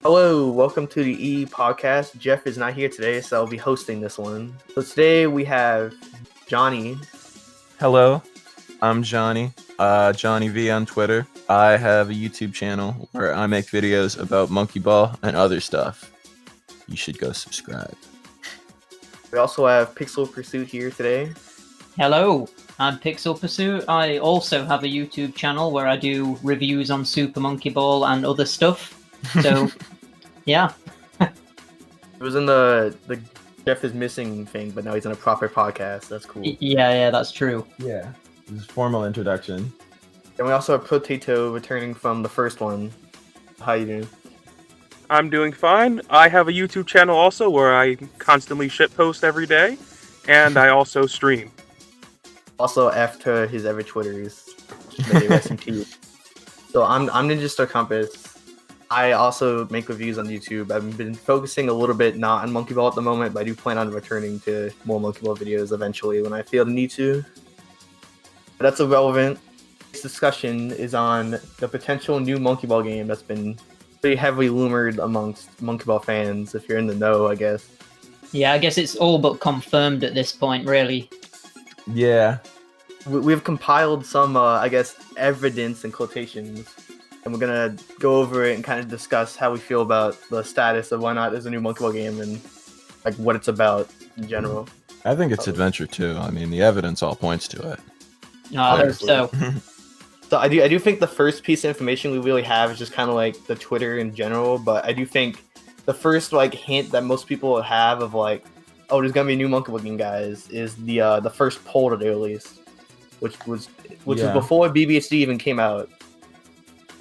Hello, welcome to the EiEi Podcast. Jeff is not here today, so I'll be hosting this one. So today we have Jonii. Hello, I'm Jonii. Jonii V on Twitter. I have a YouTube channel where I make videos about Monkey Ball and other stuff. You should go subscribe. We also have Pixel Pursuit here today. Hello, I'm Pixel Pursuit. I also have a YouTube channel where I do reviews on Super Monkey Ball and other stuff. So, yeah. It was in the Jeff is missing thing, but now he's in a proper podcast. That's cool. Yeah, that's true. Yeah, this is formal introduction. And we also have ProTayToe returning from the first one. How you doing? I'm doing fine. I have a YouTube channel also where I constantly shitpost every day, and I also stream. Also, after his ever Twitters, may they rest in peace. So I'm Ninjastar Compass. I also make reviews on YouTube. I've been focusing a little bit not on Monkey Ball at the moment, but I do plan on returning to more Monkey Ball videos eventually when I feel the need to. But that's irrelevant. This discussion is on the potential new Monkey Ball game that's been pretty heavily rumored amongst Monkey Ball fans, if you're in the know, I guess. Yeah, I guess it's all but confirmed at this point, really. Yeah. We've compiled some, evidence in quotations, and we're gonna go over it and kind of discuss how we feel about the status of why not there's a new Monkey Ball game and like what it's about in general. I think it's adventure too. I mean, the evidence all points to it. I hope so. So I do think the first piece of information we really have is just kind of like the Twitter in general, but I do think the first like hint that most people have of like, oh, there's gonna be a new Monkey Ball game, guys, is the first poll that they released, which was before BBHD even came out.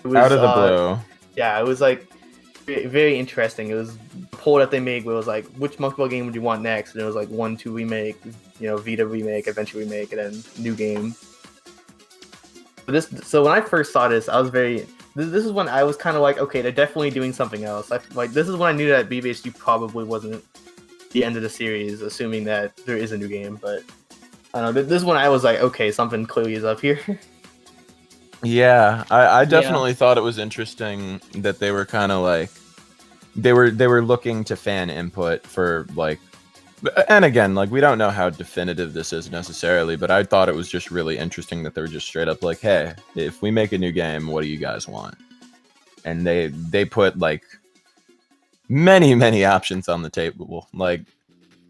It was, Out of the blue. Yeah, it was like very interesting. It was a poll that they made where it was like, which Monkey Ball game would you want next? And it was like 1, 2 remake, Vita remake, Adventure remake, and then new game. So when I first saw this, I was this is when I was kind of like, okay, they're definitely doing something else. This is when I knew that BBHD probably wasn't the end of the series, assuming that there is a new game. But I don't know. This is when I was like, okay, something clearly is up here. Yeah, I definitely thought it was interesting that they were kind of like they were looking to fan input for like, and again, like we don't know how definitive this is necessarily, but I thought it was just really interesting that they were just straight up like, hey, if we make a new game, what do you guys want? And they put like many options on the table. Like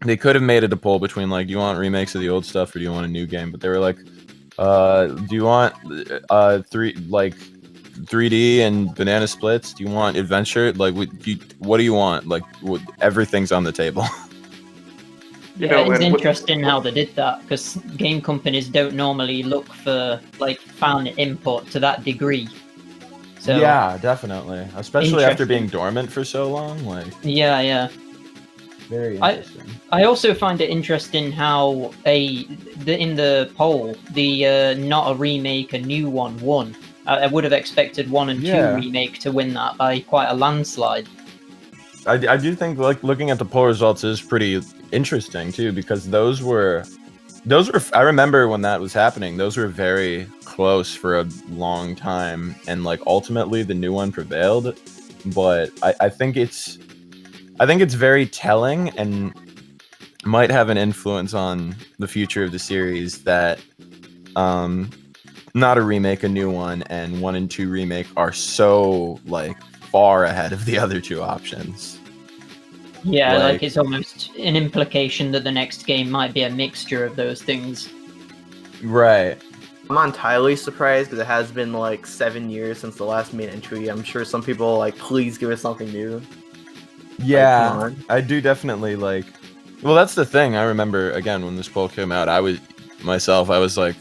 they could have made it a poll between like, do you want remakes of the old stuff or do you want a new game? But they were like, do you want 3D and banana splits? Do you want adventure? Like, what do you want? Like, everything's on the table. Yeah, it's interesting how they did that, because game companies don't normally look for like fan input to that degree. So yeah, definitely, especially after being dormant for so long. Like, yeah. Very interesting. I also find it interesting how in the poll, the not a remake, a new one won. I would have expected 1 and 2 remake to win that by quite a landslide. I do think like looking at the poll results is pretty interesting too, because those were I remember when that was happening, those were very close for a long time, and like ultimately the new one prevailed. But I think it's very telling and might have an influence on the future of the series that not a remake, a new one, and 1 and 2 remake are so like far ahead of the other 2 options. Yeah, like it's almost an implication that the next game might be a mixture of those things. Right. I'm not entirely surprised because it has been like 7 years since the last main entry. I'm sure some people are like, please give us something new. Yeah, like, I do definitely like. Well, that's the thing. I remember again when this poll came out, I was like,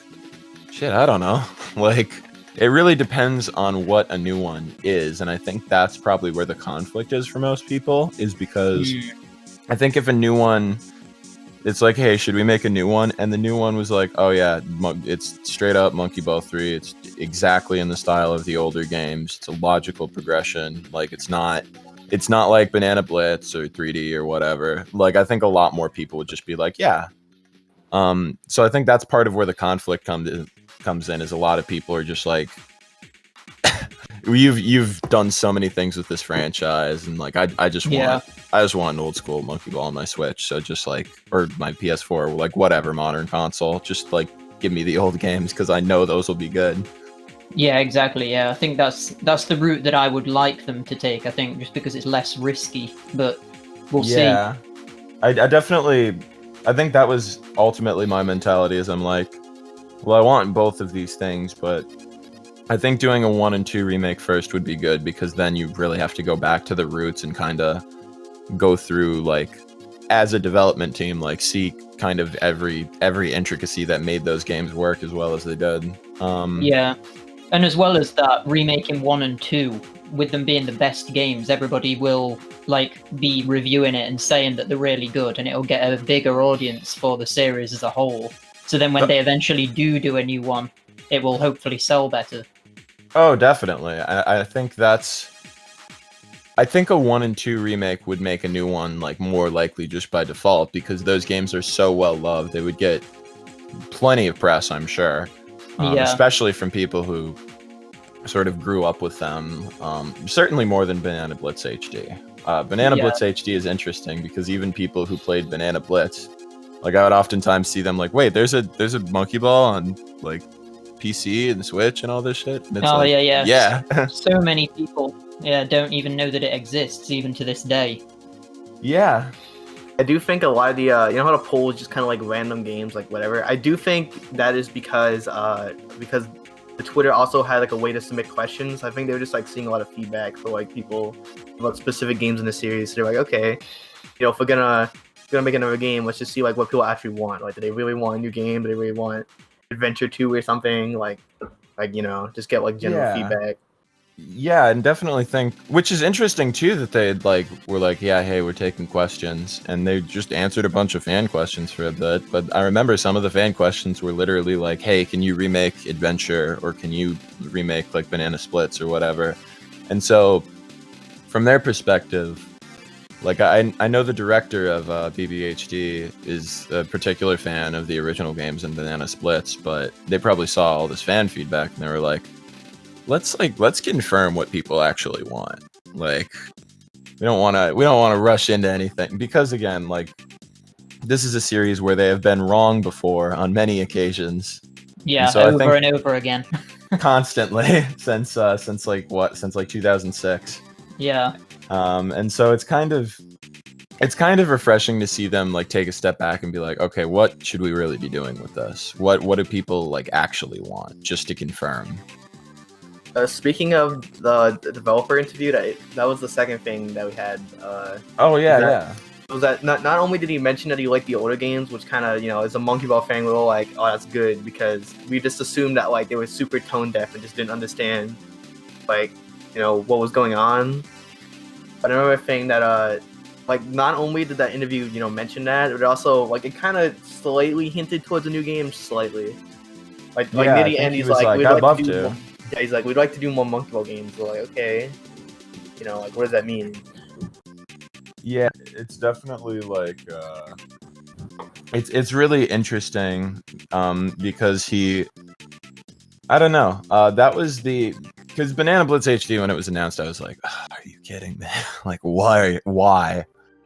shit, I don't know. Like, it really depends on what a new one is, and I think that's probably where the conflict is for most people, is because I think if a new one, it's like, hey, should we make a new one? And the new one was like, oh yeah, it's straight up Monkey Ball 3. It's exactly in the style of the older games. It's a logical progression. Like, it's not like Banana Blitz or 3D or whatever. Like, I think a lot more people would just be like, yeah. So I think that's part of where the conflict comes in, is a lot of people are just like, you've done so many things with this franchise, and like I just want an old school Monkey Ball on my Switch. So just like, or my PS4, like whatever modern console, just like give me the old games because I know those will be good. Yeah, exactly. Yeah, I think that's the route that I would like them to take. I think just because it's less risky, but we'll see. Yeah, I definitely, I think that was ultimately my mentality. Is I'm like, well, I want both of these things, but I think doing a 1 and 2 remake first would be good because then you really have to go back to the roots and kind of go through, like, as a development team, like see kind of every intricacy that made those games work as well as they did. Yeah, and as well as that, remaking 1 and 2, with them being the best games, everybody will like be reviewing it and saying that they're really good, and it'll get a bigger audience for the series as a whole. So then when they eventually do a new one, it will hopefully sell better. Oh, definitely. I think I think a 1 and 2 remake would make a new one like more likely just by default because those games are so well loved. They would get plenty of press, I'm sure. Especially from people who sort of grew up with them. Certainly more than Banana Blitz HD. Banana Blitz HD is interesting because even people who played Banana Blitz, like I would oftentimes see them like, wait, there's a Monkey Ball on like PC and Switch and all this shit. And it's yeah. So many people don't even know that it exists even to this day. Yeah. I do think a lot of the, you know how the poll is just kind of like random games, like whatever. I do think that is because the Twitter also had like a way to submit questions. I think they were just like seeing a lot of feedback for like people about specific games in the series. So they're like, okay, you know, if we're gonna make another game, let's just see like what people actually want. Like, do they really want a new game? Do they really want Adventure 2 or something? Like you know, just get like general feedback. Yeah, and definitely think, which is interesting too, that they like were like, yeah, hey, we're taking questions, and they just answered a bunch of fan questions for a bit. But I remember some of the fan questions were literally like, hey, can you remake Adventure, or can you remake like Banana Splits or whatever? And so, from their perspective, like I know the director of BBHD is a particular fan of the original games and Banana Splits, but they probably saw all this fan feedback and they were like, let's confirm what people actually want. Like, we don't want to rush into anything because again, like, this is a series where they have been wrong before on many occasions. Yeah, so over and over again. Constantly since 2006. Yeah. And so it's kind of refreshing to see them like take a step back and be like, okay, what should we really be doing with this? What do people like actually want? Just to confirm. Speaking of the developer interview, that was the second thing that we had. Was that not only did he mention that he liked the older games, which kind of, you know, as a Monkey Ball fan, we were like, oh, that's good, because we just assumed that like they were super tone deaf and just didn't understand, like, you know, what was going on. But another thing that like, not only did that interview, you know, mention that, but also like it kind of slightly hinted towards a new game, slightly. Like near the end, he's like, we'd I'd like love to do to. more. Yeah, he's like, we'd like to do more Monkey Ball games. We're like, okay, you know, like, what does that mean? Yeah, it's definitely like it's really interesting because I don't know, that was because Banana Blitz HD, when it was announced, I was like, oh, are you kidding me? Like, why?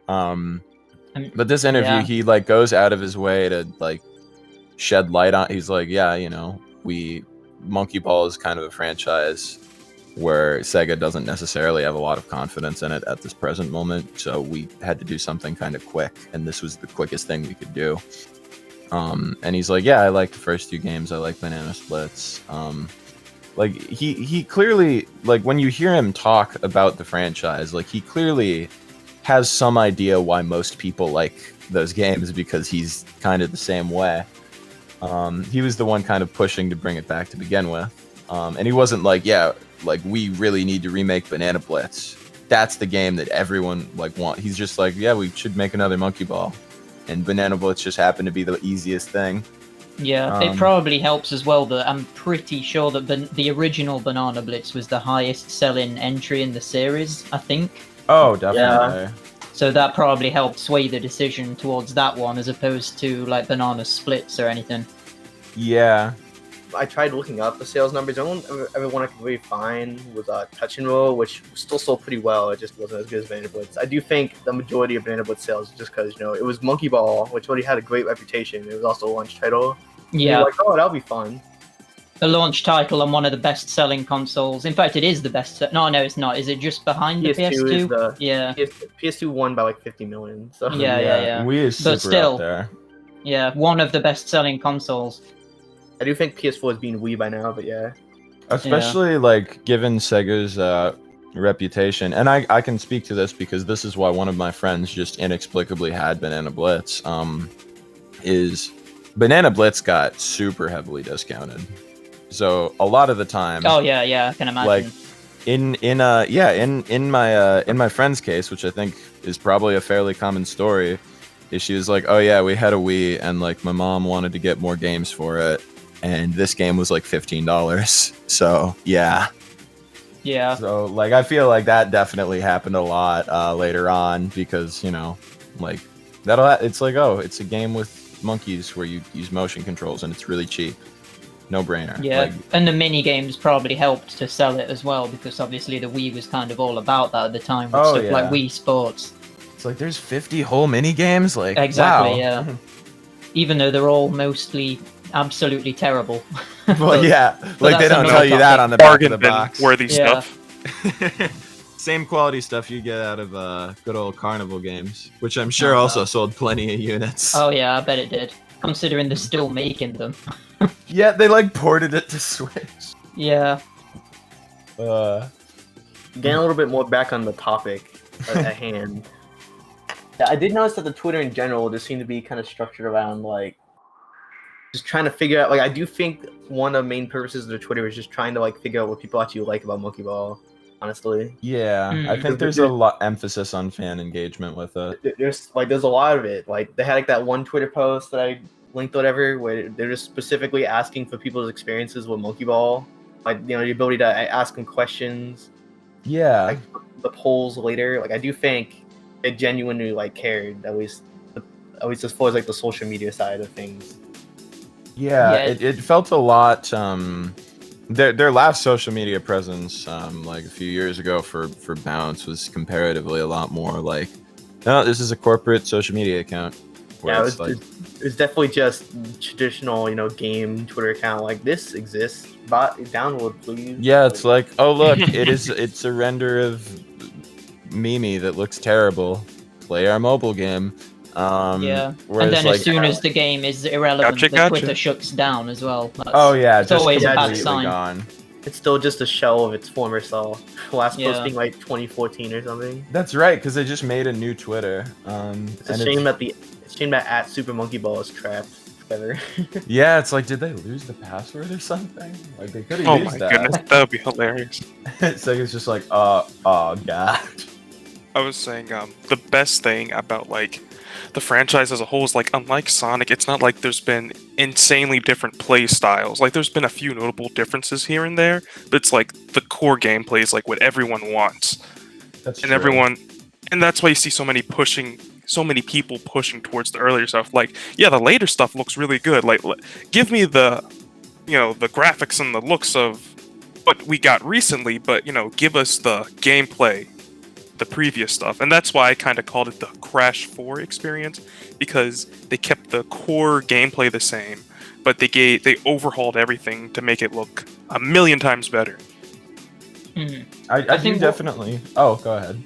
But this interview, he like goes out of his way to like shed light on. He's like, yeah, you know, Monkey Ball is kind of a franchise where Sega doesn't necessarily have a lot of confidence in it at this present moment, so we had to do something kind of quick, and this was the quickest thing we could do. And he's like, yeah, I like the first two games, I like Banana Splits. Like, he clearly, like, when you hear him talk about the franchise, like, he clearly has some idea why most people like those games, because he's kind of the same way. He was the one kind of pushing to bring it back to begin with. And he wasn't like, yeah, like, we really need to remake Banana Blitz. That's the game that everyone like want. He's just like, yeah, we should make another Monkey Ball. And Banana Blitz just happened to be the easiest thing. Yeah, it probably helps as well that I'm pretty sure that the original Banana Blitz was the highest selling entry in the series, I think. Oh, definitely. Yeah. So that probably helped sway the decision towards that one as opposed to like Banana Splits or anything. Yeah. I tried looking up the sales numbers. The only every one I could really find was Touch and Roll, which still sold pretty well. It just wasn't as good as Banana Blitz. I do think the majority of Banana Blitz sales just because it was Monkey Ball, which already had a great reputation. It was also a launch title. Yeah. Like, oh, that'll be fun. A launch title on one of the best-selling consoles. In fact, it is the best. No, it's not. Is it just behind the PS2? Yeah. PS2 won by like 50 million. So Yeah. Wii is super But still, up there. Yeah, one of the best-selling consoles. I do think PS4 is being Wii by now, but yeah. Especially like given Sega's reputation, and I can speak to this because this is why one of my friends just inexplicably had Banana Blitz. Is Banana Blitz got super heavily discounted. So a lot of the time. Oh yeah, I can imagine. Like in my friend's case, which I think is probably a fairly common story, is she was like, oh yeah, we had a Wii and like my mom wanted to get more games for it, and this game was like $15. So yeah. Yeah. So like I feel like that definitely happened a lot later on because like it's like, oh, it's a game with monkeys where you use motion controls and it's really cheap. No brainer. Yeah, and the mini games probably helped to sell it as well because obviously the Wii was kind of all about that at the time with stuff like Wii Sports. It's like there's 50 whole mini games, like exactly, wow. Yeah. Even though they're all mostly absolutely terrible. Well, like they don't tell you that on the back of the box. Worthy stuff. Same quality stuff you get out of good old Carnival games, which I'm sure also sold plenty of units. Oh yeah, I bet it did. Considering they're still making them. Yeah, they like ported it to Switch. Yeah. Getting a little bit more back on the topic at hand. Yeah, I did notice that the Twitter in general just seemed to be kind of structured around like just trying to figure out. Like, I do think one of the main purposes of the Twitter is just trying to like figure out what people actually like about Monkey Ball. Honestly. Yeah, I think there's a lot emphasis on fan engagement with it. There's a lot of it. Like they had like that one Twitter post that I linked whatever where they're just specifically asking for people's experiences with Monkey Ball, like the ability to ask them questions. Yeah. Like the polls later. Like I do think they genuinely like cared at least as far as like the social media side of things. Yeah. It felt a lot. Their last social media presence, like a few years ago for Bounce, was comparatively a lot more like, no, this is a corporate social media account. Yeah, it was definitely just traditional, game Twitter account. Like this exists, download please. Yeah, it's like, oh look, it's a render of Mimi that looks terrible. Play our mobile game. Yeah, and then as soon as the game is irrelevant, Twitter shuts down as well. It's always a bad sign. Gone. It's still just a shell of its former self. Last posting like 2014 or something. That's right, because they just made a new Twitter. It's a shame that at Super Monkey Ball is trapped. Better. Yeah, it's like, did they lose the password or something? Like they could have used that. Oh my goodness, that would be hilarious. It's like it's just like, oh god. I was saying, the best thing about like the franchise as a whole is like, unlike Sonic, it's not like there's been insanely different play styles. Like there's been a few notable differences here and there, but it's like the core gameplay is like what everyone wants. That's and true. And that's why you see so many people pushing towards the earlier stuff. Like, yeah, the later stuff looks really good. Like, give me the graphics and the looks of what we got recently, but give us the gameplay, the previous stuff. And that's why I kind of called it the Crash 4 experience, because they kept the core gameplay the same, but they overhauled everything to make it look a million times better. I think definitely. Oh, go ahead.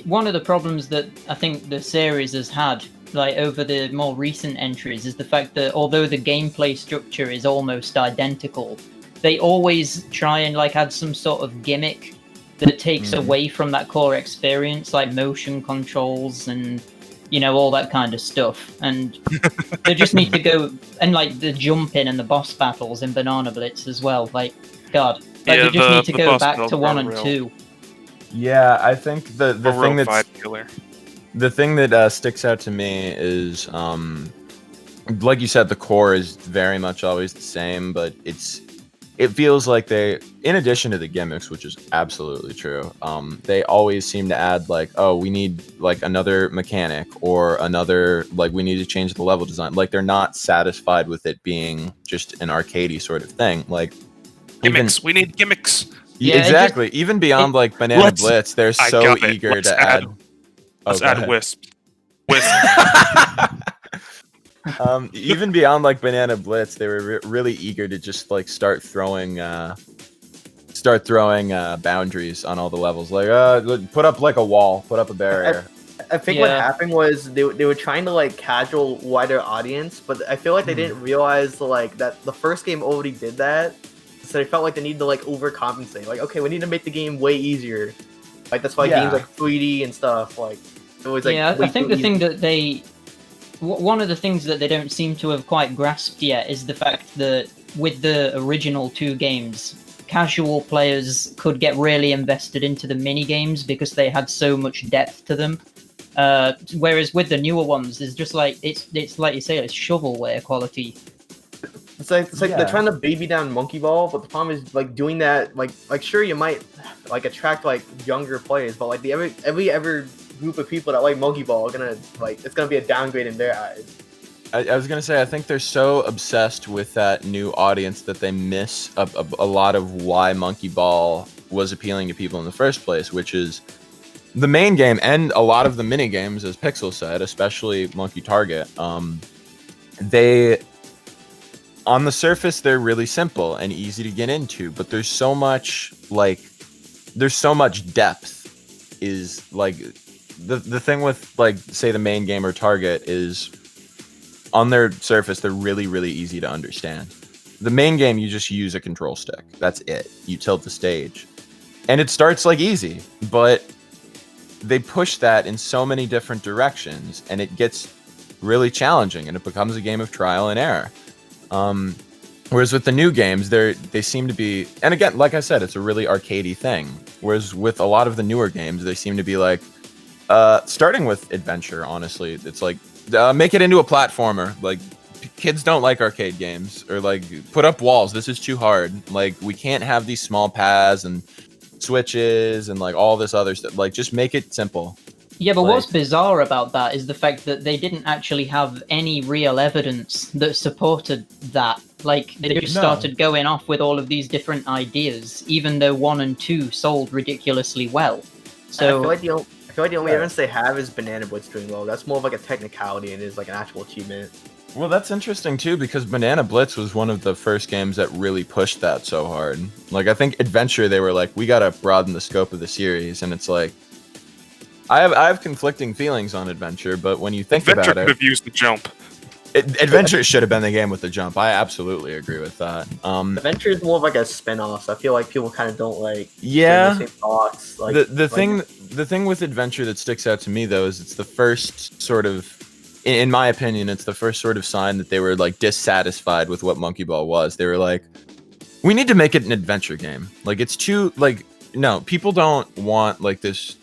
One of the problems that I think the series has had, like over the more recent entries, is the fact that although the gameplay structure is almost identical, they always try and like add some sort of gimmick that takes away from that core experience, like motion controls and all that kind of stuff. And they just need to go and like the jumping and the boss battles in Banana Blitz as well. Like, God, like they just need to go back to 1 and 2. Yeah, I think the thing that sticks out to me is, like you said, the core is very much always the same, but it's it feels like they, in addition to the gimmicks, which is absolutely true, they always seem to add like, oh, we need like another mechanic or another, like we need to change the level design. Like they're not satisfied with it being just an arcadey sort of thing. Like Gimmicks. We need gimmicks. Yeah, exactly. Even beyond like Banana Blitz, they're so eager to add. Let's add Wisp. Wisp. Even beyond like Banana Blitz, they were really eager to just like start throwing boundaries on all the levels. Like, put up like a wall, put up a barrier. I think what happened was they were trying to like casual wider audience, but I feel like they didn't realize like that the first game already did that. So they felt like they needed to like overcompensate. Like, okay, we need to make the game way easier. Like that's why games like 3D and stuff like it was like. I think the thing that one of the things that they don't seem to have quite grasped yet is the fact that with the original 2 games, casual players could get really invested into the mini games because they had so much depth to them. Whereas with the newer ones, it's just like it's like you say, it's shovelware quality. It's like they're trying to baby down Monkey Ball, but the problem is like doing that like sure you might like attract like younger players, but like the every group of people that like Monkey Ball are gonna like it's gonna be a downgrade in their eyes. I was gonna say I think they're so obsessed with that new audience that they miss a lot of why Monkey Ball was appealing to people in the first place, which is the main game and a lot of the mini games, as Pixel said, especially Monkey Target. They on the surface they're really simple and easy to get into, but there's so much depth. Is like the thing with like say the main game or Target is on their surface they're really easy to understand. The main game you just use a control stick. That's it. You tilt the stage. And it starts like easy, but they push that in so many different directions and it gets really challenging and it becomes a game of trial and error. Whereas with the new games, they seem to be, and again, like I said, it's a really arcadey thing. Whereas with a lot of the newer games, they seem to be like, starting with adventure, honestly, it's like, make it into a platformer. Like, kids don't like arcade games, or like, put up walls. This is too hard. Like, we can't have these small paths and switches and like all this other stuff. Like, just make it simple. Yeah, but what's bizarre about that is the fact that they didn't actually have any real evidence that supported that. Like, they just started going off with all of these different ideas, even though 1 and 2 sold ridiculously well. So I feel like the only evidence they have is Banana Blitz doing well. That's more of like a technicality and is like an actual achievement. Well, that's interesting too, because Banana Blitz was one of the first games that really pushed that so hard. Like, I think Adventure, they were like, we gotta broaden the scope of the series, and it's like, I have conflicting feelings on Adventure, but when you think about it, Adventure could have used the jump. Adventure should have been the game with the jump. I absolutely agree with that. Adventure is more of like a spin-off, so I feel like people kind of don't like the same thoughts. Like, the thing with Adventure that sticks out to me though is it's the first sort of, in my opinion, it's the first sort of sign that they were like dissatisfied with what Monkey Ball was. They were like, we need to make it an adventure game. Like, it's too like, no, people don't want like this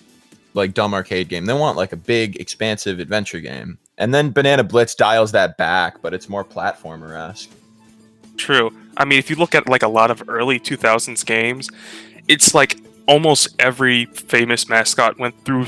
like dumb arcade game. They want like a big expansive adventure game. And then Banana Blitz dials that back, but it's more platformer-esque. True. I mean, if you look at like a lot of early 2000s games, it's like almost every famous mascot went through,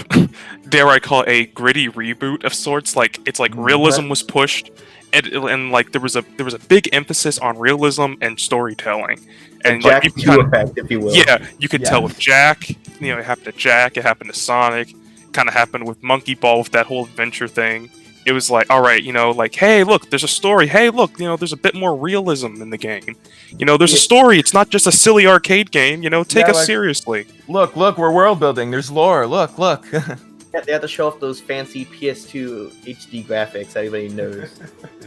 dare I call it, a gritty reboot of sorts. Like, it's like realism was pushed, and like there was a big emphasis on realism and storytelling. And Jack like, 2 effect, if you will. Yeah, you could tell with Jack. You know, it happened to Jack. It happened to Sonic. Kind of happened with Monkey Ball with that whole adventure thing. It was like, all right, you know, like, hey, look, there's a story. Hey, look, you know, there's a bit more realism in the game. You know, there's a story. It's not just a silly arcade game. You know, take us seriously. Look, we're world building. There's lore. Look. They have to show off those fancy PS2 HD graphics that everybody knows.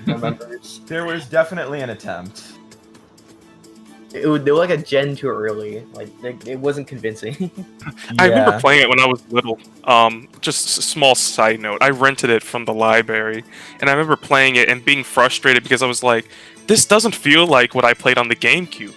Remembers. There was definitely an attempt. They were like a gen too early. Like, it wasn't convincing. I remember playing it when I was little. Just a small side note. I rented it from the library, and I remember playing it and being frustrated because I was like, this doesn't feel like what I played on the GameCube.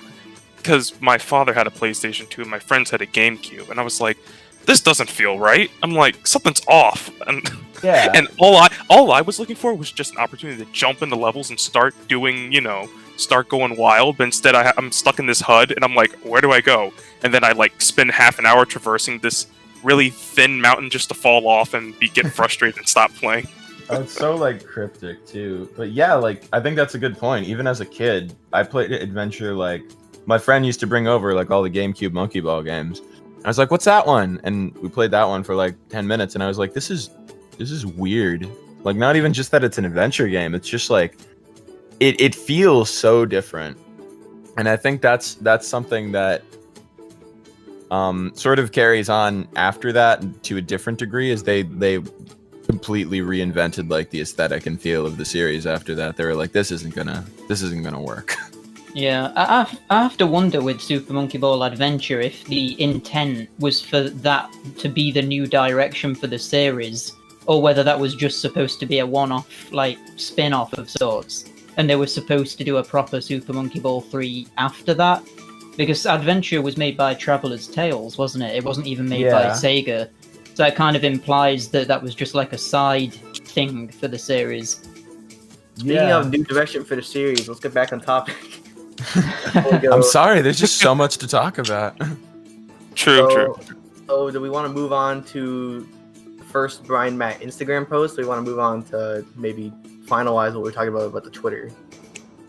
Because my father had a PlayStation 2 and my friends had a GameCube, and I was like, this doesn't feel right. I'm like, something's off. And yeah. And all I was looking for was just an opportunity to jump into levels and start doing, you know, start going wild, but instead I'm stuck in this HUD, and I'm like, where do I go? And then I like spend half an hour traversing this really thin mountain just to fall off and get frustrated and stop playing. It's so like cryptic too, but yeah, like I think that's a good point. Even as a kid, I played adventure. Like my friend used to bring over like all the GameCube Monkey Ball games. I was like, "What's that one?" And we played that one for like 10 minutes, and I was like, "This is weird." Like not even just that it's an adventure game; it's just like it feels so different. And I think that's something that sort of carries on after that to a different degree, is they completely reinvented like the aesthetic and feel of the series after that. They were like, this isn't gonna work. Yeah, I have to wonder with Super Monkey Ball Adventure if the intent was for that to be the new direction for the series, or whether that was just supposed to be a one-off, like, spin-off of sorts, and they were supposed to do a proper Super Monkey Ball 3 after that. Because Adventure was made by Traveler's Tales, wasn't it? It wasn't even made by Sega. So it kind of implies that that was just like a side thing for the series. Speaking of new direction for the series, let's get back on topic. I'm sorry, there's just so much to talk about. True. So do we want to move on to the first Brian Matt Instagram post? Or do we want to move on to maybe finalize what we're talking about the Twitter?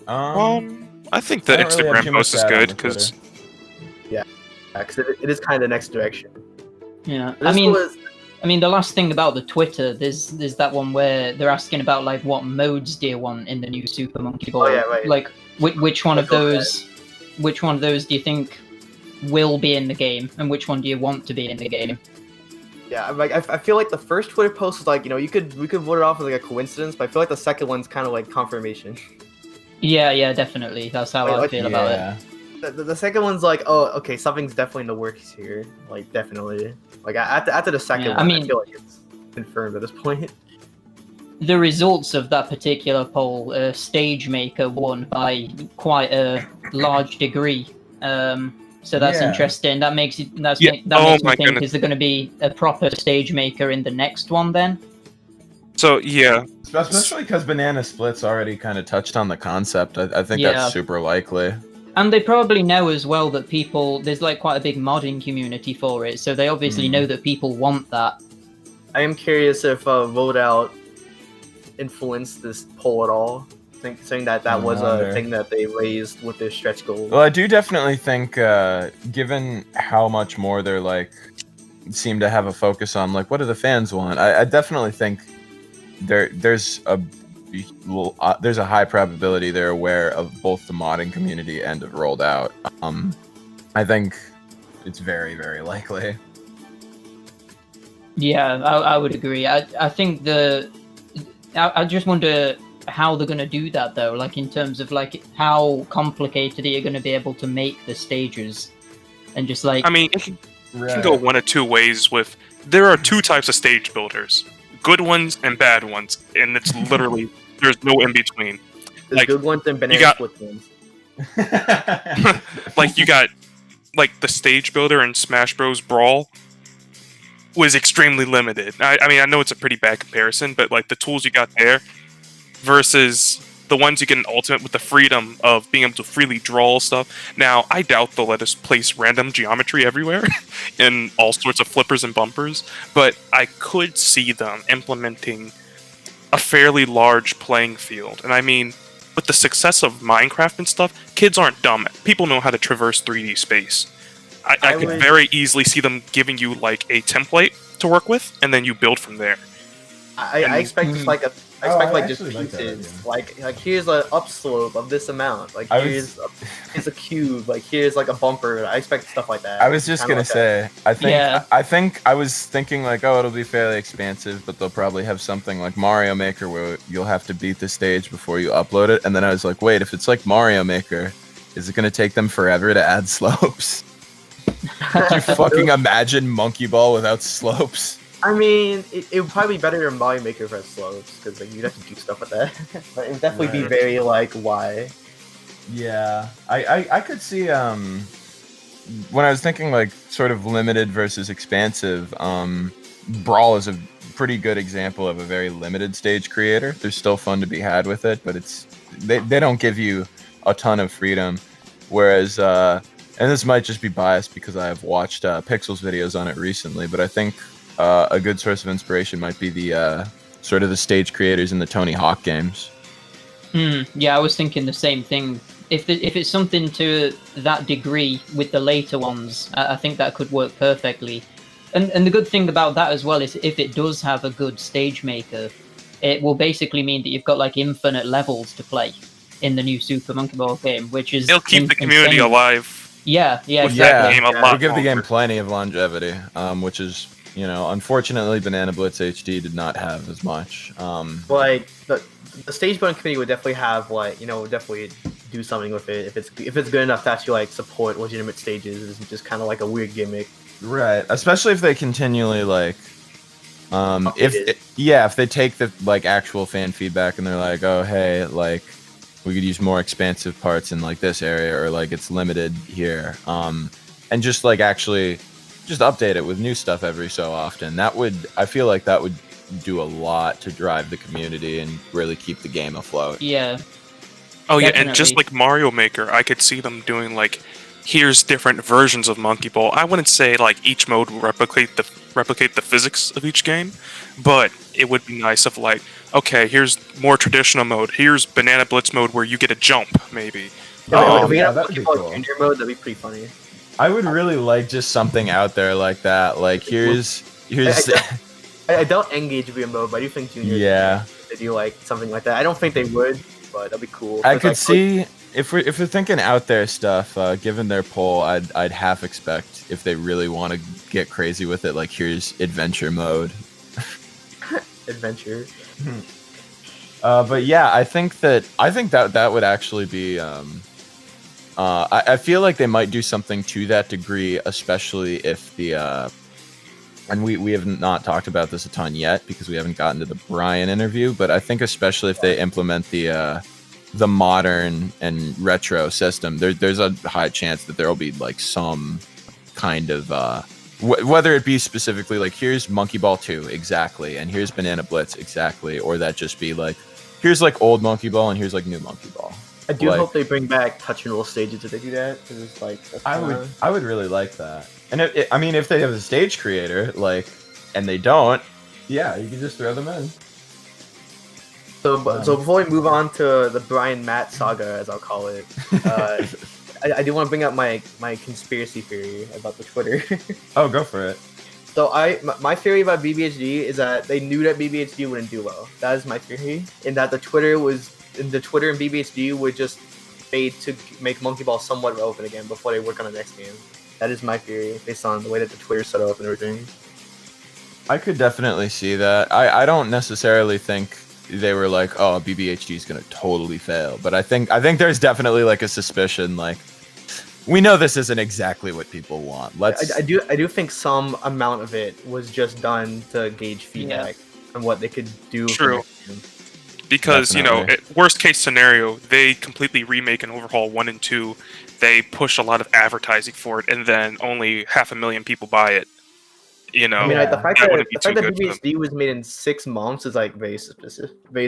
I think the Instagram post is good because it is kind of next direction. Yeah, I mean, the last thing about the Twitter, there's that one where they're asking about like what modes do you want in the new Super Monkey Ball? Oh, yeah, right. Like which one of those do you think will be in the game, and which one do you want to be in the game? Yeah, like I feel like the first Twitter post was like, we could vote it off as like a coincidence, but I feel like the second one's kind of like confirmation. Yeah, definitely. That's how I feel about it. The second one's like, oh, okay, something's definitely in the works here. Like, definitely. Like, after the second one, I feel like it's confirmed at this point. The results of that particular poll, StageMaker won by quite a large degree. So that's interesting. That makes it. Makes me think: is there going to be a proper StageMaker in the next one then? So yeah, especially because Banana Split's already kind of touched on the concept. I think that's super likely. And they probably know as well that there's like quite a big modding community for it, so they obviously know that people want that. I am curious if vote out influenced this poll at all, saying that was a thing that they raised with their stretch goal. Well, I do definitely think, given how much more they're like, seem to have a focus on like, what do the fans want? I definitely think there's a high probability they're aware of both the modding community and of rolled out. I think it's very, very likely. Yeah, I would agree. I think I just wonder how they're going to do that though, like in terms of like how complicated are you going to be able to make the stages, and just like, I mean, it can go one of two ways. There are two types of stage builders: good ones and bad ones, and it's literally there's no in between. There's like, good ones and banana split ones. Like you got like the stage builder in Smash Bros. Brawl was extremely limited. I mean, I know it's a pretty bad comparison, but like the tools you got there versus the ones you get in Ultimate with the freedom of being able to freely draw stuff. Now, I doubt they'll let us place random geometry everywhere in all sorts of flippers and bumpers, but I could see them implementing a fairly large playing field. And I mean, with the success of Minecraft and stuff, kids aren't dumb. People know how to traverse 3D space. I could very easily see them giving you like a template to work with, and then you build from there. I expect just like just pieces. Like here's an upslope of this amount. Like here's a cube. Like here's like a bumper. I expect stuff like that. I was just gonna say. I think I was thinking like, oh, it'll be fairly expansive, but they'll probably have something like Mario Maker where you'll have to beat the stage before you upload it. And then I was like, wait, if it's like Mario Maker, is it gonna take them forever to add slopes? Could you fucking imagine Monkey Ball without slopes? I mean, it would probably be better in Mario Maker for slopes, because like, you'd have to do stuff with that. But it would definitely be very, like, why? Yeah. I could see, when I was thinking, like, sort of limited versus expansive, Brawl is a pretty good example of a very limited stage creator. There's still fun to be had with it, but they don't give you a ton of freedom. Whereas, and this might just be biased because I have watched Pixel's videos on it recently, but I think a good source of inspiration might be the sort of the stage creators in the Tony Hawk games. Yeah, I was thinking the same thing. If it's something to that degree with the later ones, I think that could work perfectly. And the good thing about that as well is if it does have a good stage maker, it will basically mean that you've got like infinite levels to play in the new Super Monkey Ball game, which is They'll keep the community alive. Yeah, with that game a lot It'll give the game longer. plenty of longevity, which is, you know, unfortunately Banana Blitz HD did not have as much. Like the stage building community would definitely have like, you know, definitely do something with it if it's good enough to actually like support legitimate stages. It's just kind of like a weird gimmick. Right, especially if they continually like, if they take the like actual fan feedback and they're like, oh hey, like we could use more expansive parts in like this area, or like it's limited here, and just like actually just update it with new stuff every so often. I feel like that would do a lot to drive the community and really keep the game afloat. Yeah. Oh yeah, Definitely. and just like Mario Maker, I could see them doing like, here's different versions of Monkey Ball. I wouldn't say like each mode will replicate the physics of each game, but it would be nice if like, okay, here's more traditional mode. Here's Banana Blitz mode where you get a jump, maybe. If we had that'd be Monkey Ball cool. Junior mode, that'd be pretty funny. I would really like just something out there like that. Like here's I don't engage via mode, but I do think Junior. Yeah. They do like something like that. I don't think they would, but that'd be cool. I It's could like, see if we're thinking out there stuff. Given their poll, I'd half expect if they really want to get crazy with it. Like here's adventure mode. adventure. But yeah, I think that would actually be. I feel like they might do something to that degree, especially if the. And we have not talked about this a ton yet because we haven't gotten to the Brian interview. But I think especially if they implement the modern and retro system, there's a high chance that there will be like some kind of whether it be specifically like here's Monkey Ball 2 exactly, and here's Banana Blitz exactly, or that just be like here's like old Monkey Ball and here's like new Monkey Ball. I do Like- hope they bring back touch and roll stages if they do that, because it's like that's I would really like that. And I mean, if they have a stage creator, like, and they don't, yeah, you can just throw them in. So before we move on to the Brian Matt saga, as I'll call it, I do want to bring up my conspiracy theory about the Twitter. Oh, go for it. So my theory about BBHD is that they knew that BBHD wouldn't do well. That is my theory, and that the Twitter and BBHD would just fade to make Monkey Ball somewhat relevant again before they work on the next game. That is my theory based on the way that the Twitter's set up and everything. I could definitely see that. I don't necessarily think they were like, oh, BBHD is gonna totally fail, but I think there's definitely like a suspicion, like we know this isn't exactly what people want. I do think some amount of it was just done to gauge feedback on what they could do. True. For next game. Because, Definitely. worst case scenario, they completely remake and overhaul 1 and 2. They push a lot of advertising for it, and then only 500,000 people buy it. I mean, Yeah. the fact That that wouldn't be too good for them. BBHD was made in 6 months is like very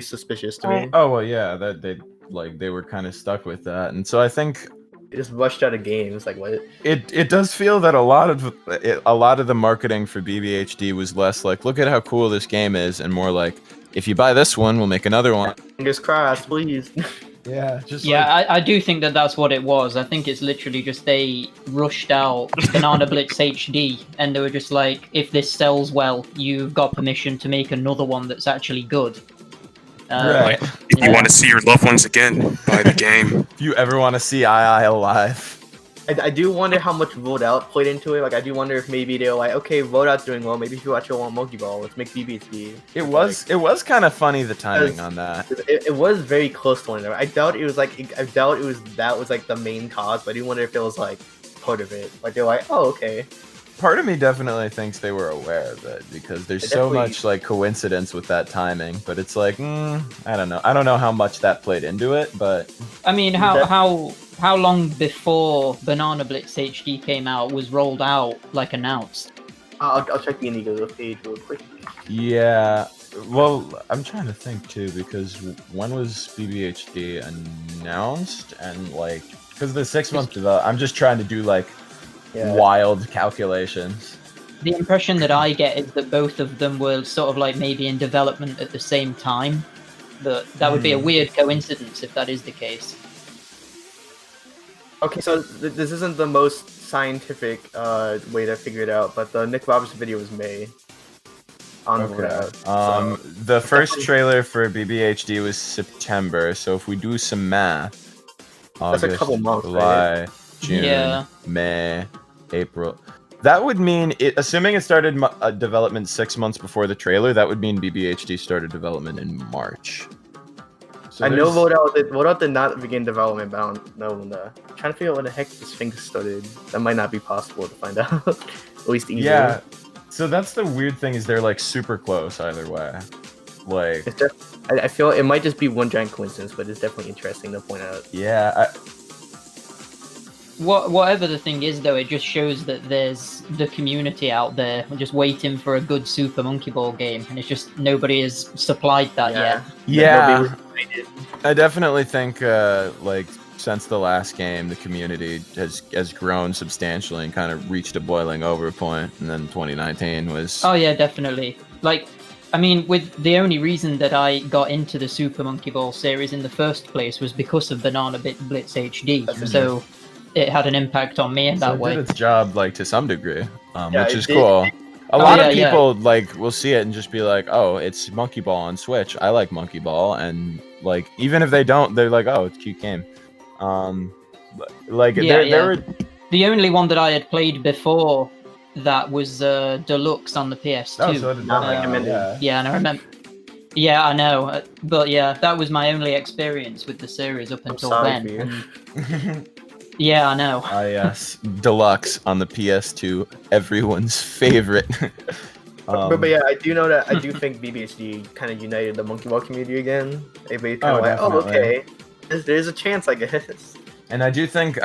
suspicious to me. Oh well, yeah, that they were kind of stuck with that, and so I think They just rushed out of games. Like what? it does feel that a lot of the marketing for BBHD was less like, look at how cool this game is, and more like, if you buy this one, we'll make another one. Fingers crossed, please. Yeah, just Yeah, I do think that that's what it was. I think it's literally just they rushed out Banana Blitz HD, and they were just like, if this sells well, you've got permission to make another one that's actually good. Right. If you want to see your loved ones again, buy the game. If you ever want to see EiEi alive. I do wonder how much vote out played into it. Like I do wonder if maybe they're like, okay, vote out's doing well. Maybe people actually want Monkey Ball. Let's make BBHD. It was kind of funny, the timing on that. It was very close to one another. I doubt it was like that was like the main cause, but I do wonder if it was like part of it. Like they're like, oh okay. Part of me definitely thinks they were aware of it because there's It so definitely- much like coincidence with that timing. But it's like, I don't know. I don't know how much that played into it, but I mean, how long before Banana Blitz HD came out was rolled out, like announced? I'll check the Inigo page real quick. yeah. Well, I'm trying to think too, because when was BBHD announced? And like, because the 6 month development, I'm just trying to do like wild calculations. The impression that I get is that both of them were sort of like maybe in development at the same time. But that would be a weird coincidence if that is the case. Okay, so this isn't the most scientific way to figure it out, but the Nick Robinson video was May. The first trailer for BBHD was September, so if we do some math, August, that's a couple months, July, right? June, May, April. That would mean, assuming it started development 6 months before the trailer, that would mean BBHD started development in March. So I know Vodout did not begin development, but I don't know when I'm trying to figure out when the heck this thing started. That might not be possible to find out. At least easier. Yeah. So that's the weird thing, is they're like super close either way. Like, I feel it might just be one giant coincidence, but it's definitely interesting to point out. Yeah. Whatever the thing is, though, it just shows that there's the community out there just waiting for a good Super Monkey Ball game, and it's just nobody has supplied that yet. Yeah. I definitely think like since the last game, the community has grown substantially and kind of reached a boiling over point, and then 2019 was. Oh yeah, definitely. Like, I mean, with the only reason that I got into the Super Monkey Ball series in the first place was because of Banana Blitz HD. So it had an impact on me in that way. It did its job, like, to some degree, which is cool. A lot of people like will see it and just be like, "Oh, it's Monkey Ball on Switch. I like Monkey Ball," and like even if they don't, they're like, "Oh, it's a cute game." Like there were. The only one that I had played before that was Deluxe on the PS2. Oh, so I did not recommend it. Yeah, and I remember. Yeah, I know, but yeah, that was my only experience with the series up until then. Yeah, I know. Yes, Deluxe on the PS2, everyone's favorite. But yeah, I do know that I do think BBHD kind of united the Monkey Ball community again. Everybody kind of like, oh, okay, there's a chance, I guess. And I do think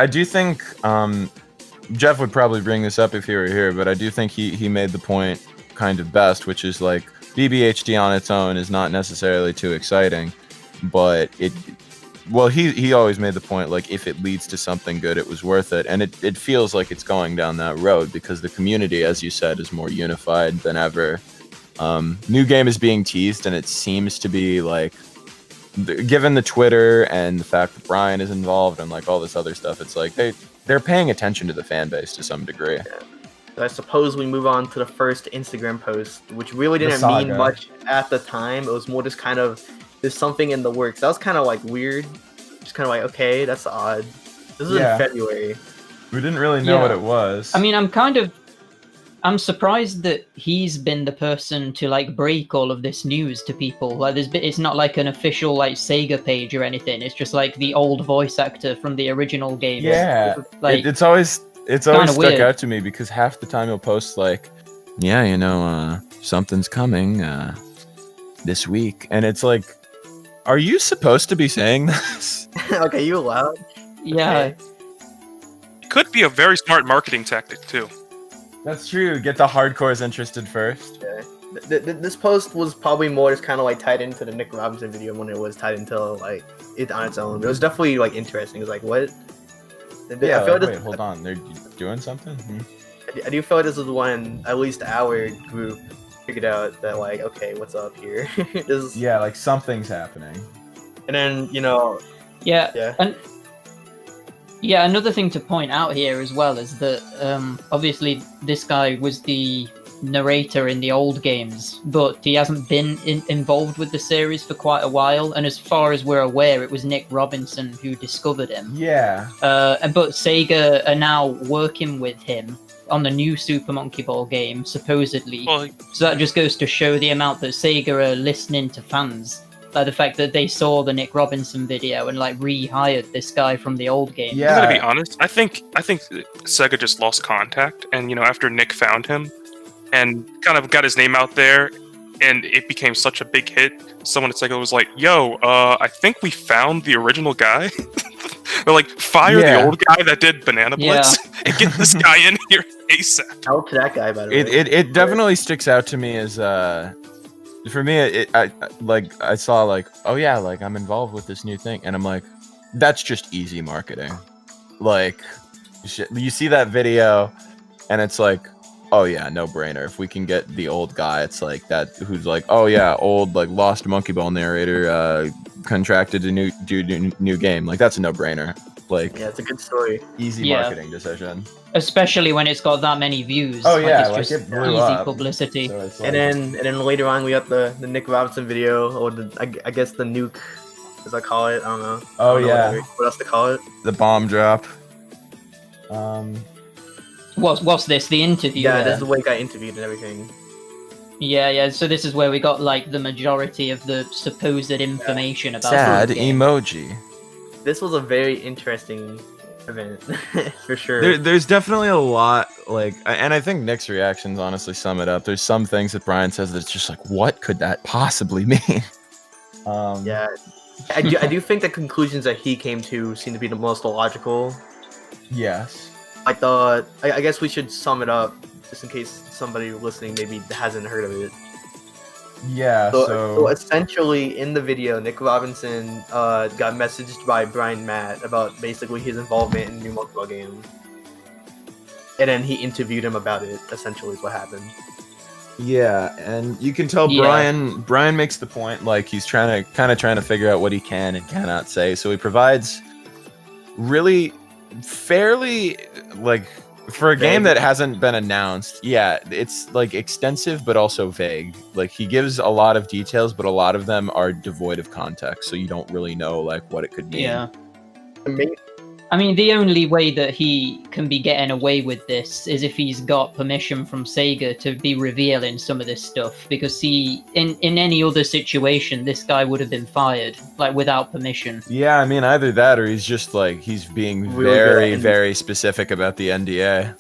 Jeff would probably bring this up if he were here, but I do think he made the point kind of best, which is like BBHD on its own is not necessarily too exciting, but he always made the point, like, if it leads to something good, it was worth it. And it feels like it's going down that road because the community, as you said, is more unified than ever. New game is being teased, and it seems to be like, given the Twitter and the fact that Brian is involved and like all this other stuff, it's like they're paying attention to the fan base to some degree. Yeah. I suppose we move on to the first Instagram post, which really didn't mean much at the time. It was more just kind of, there's something in the works. That was kind of like weird. Just kind of like, okay, that's odd. This is in February. We didn't really know what it was. I mean, I'm surprised that he's been the person to like break all of this news to people. Like, it's not like an official like Sega page or anything. It's just like the old voice actor from the original game. Yeah, like it's always stuck out to me because half the time he'll post like, yeah, something's coming this week, and it's like, are you supposed to be saying this? Okay, you allowed? Yeah. Okay. It could be a very smart marketing tactic too. That's true. Get the hardcores interested first. Yeah. This post was probably more just kind of like tied into the Nick Robinson video when it was tied into like it on its own. It was definitely like interesting. It was like, what? Yeah. I feel like hold on. They're doing something. I do feel like this is when at least our group figured out that like, okay, what's up here? Like something's happening. And then another thing to point out here as well is that obviously this guy was the narrator in the old games, but he hasn't been involved with the series for quite a while, and as far as we're aware, it was Nick Robinson who discovered him. But Sega are now working with him on the new Super Monkey Ball game, supposedly. So that just goes to show the amount that Sega are listening to fans. Like the fact that they saw the Nick Robinson video and like rehired this guy from the old game. I'm gonna be honest. I think Sega just lost contact, and after Nick found him and kind of got his name out there, and it became such a big hit, someone at Sega was like, "Yo, I think we found the original guy." They're like, fire the old guy that did Banana Blitz and get this guy in here ASAP. Help that guy, by the way. It definitely sticks out to me as for me, I saw like, oh yeah, like I'm involved with this new thing, and I'm like, that's just easy marketing. Like, you see that video, and it's like, oh yeah, no brainer. If we can get the old guy, it's like that, who's like, oh yeah, old like Lost Monkey Ball narrator, contracted to do new game. Like that's a no brainer. Like, yeah, it's a good story. Easy marketing decision. Especially when it's got that many views. Oh yeah, like, it's just it blew easy up. publicity. So it's like, And then later on we got the Nick Robinson video, or I guess the nuke, as I call it. I don't know. Oh I don't know what else to call it. The bomb drop. What's this? The interview? Yeah, this is the way he got interviewed and everything. Yeah. So this is where we got like the majority of the supposed information about sad the game. emoji. This was a very interesting event, for sure. There's definitely a lot, like, and I think Nick's reactions honestly sum it up. There's some things that Brian says that's just like, what could that possibly mean? Yeah, I do think the conclusions that he came to seem to be the most logical. Yes. I guess we should sum it up, just in case somebody listening maybe hasn't heard of it. Yeah, So essentially, in the video, Nick Robinson got messaged by Brian Matt about basically his involvement in the new Monkey Ball game, and then he interviewed him about it. Essentially, is what happened. Yeah, and you can tell Brian makes the point, like he's trying to figure out what he can and cannot say. So he provides really fairly, like, for a game that hasn't been announced, yeah, it's like extensive but also vague. Like he gives a lot of details, but a lot of them are devoid of context, so you don't really know like what it could mean. Yeah. I mean, the only way that he can be getting away with this is if he's got permission from Sega to be revealing some of this stuff, because in any other situation, this guy would have been fired, like, without permission. Yeah, I mean, either that or he's just like, he's being really very specific about the NDA.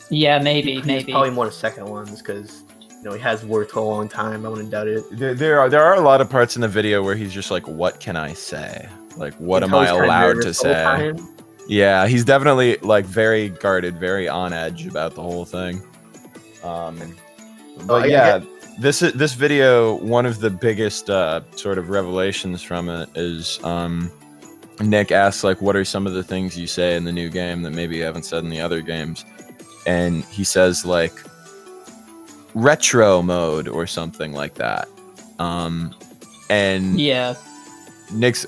Yeah, maybe. Probably more the second ones, because he has worked for a long time. I wouldn't doubt it. There are a lot of parts in the video where he's just like, what can I say? Like, what am I allowed to say? Yeah, he's definitely like very guarded, very on edge about the whole thing. But yeah, this video, one of the biggest sort of revelations from it is Nick asks like, what are some of the things you say in the new game that maybe you haven't said in the other games? And he says like retro mode or something like that. And yeah. Nick's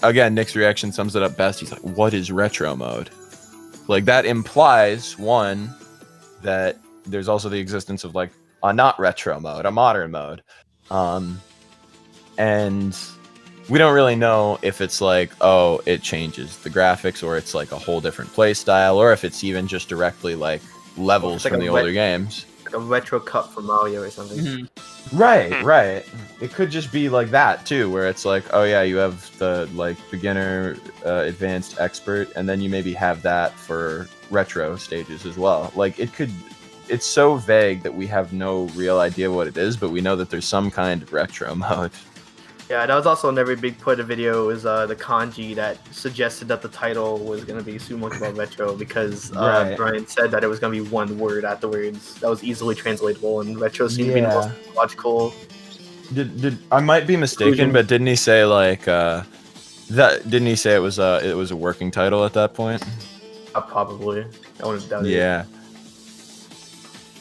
reaction sums it up best. He's like, what is retro mode? Like that implies, one, that there's also the existence of like a not retro mode, a modern mode. And we don't really know if it's like, oh, it changes the graphics, or it's like a whole different play style, or if it's even just directly like levels like from the older games. Like a retro cut from Mario or something. Mm-hmm. Right. It could just be like that too, where it's like, oh yeah, you have the like beginner, advanced, expert, and then you maybe have that for retro stages as well. Like it's so vague that we have no real idea what it is, but we know that there's some kind of retro mode. Yeah, that was also another big part of the video, is the kanji that suggested that the title was going to be Super Monkey Ball Retro, because Brian said that it was going to be one word afterwards that was easily translatable, and retro seemed to be the most logical. I might be mistaken, but didn't he say like didn't he say it was a working title at that point? Probably. I wouldn't doubt it. Yeah.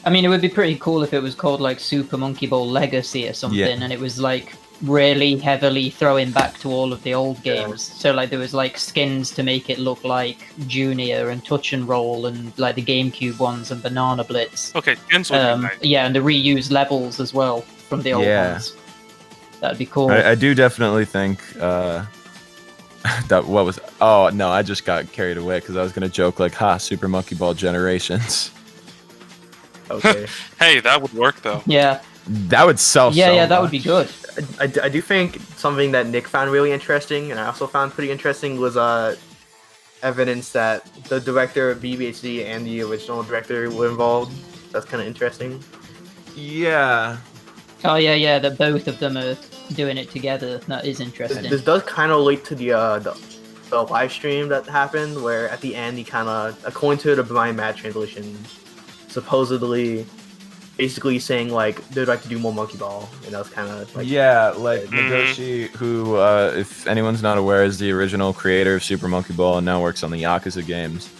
I mean, it would be pretty cool if it was called like Super Monkey Ball Legacy or something, and it was like really heavily throwing back to all of the old games. So like there was like skins to make it look like Junior and Touch and Roll and like the GameCube ones and Banana Blitz. Okay, skins would be nice. Yeah, and the reused levels as well from the old ones. That'd be cool. I do definitely think that what was I just got carried away because I was gonna joke like, Super Monkey Ball Generations. Okay. Hey, that would work though. Yeah. That would sell. Yeah, that would be good. I do think something that Nick found really interesting, and I also found pretty interesting, was evidence that the director of BBHD and the original director were involved. That's kind of interesting. Yeah. Oh yeah, that both of them are doing it together. That is interesting. This does kind of relate to the live stream that happened, where at the end he kind of, according to the Brian Matt translation, supposedly basically saying like they'd like to do more Monkey Ball, and that was kind of like Nagoshi, who if anyone's not aware is the original creator of Super Monkey Ball and now works on the Yakuza games.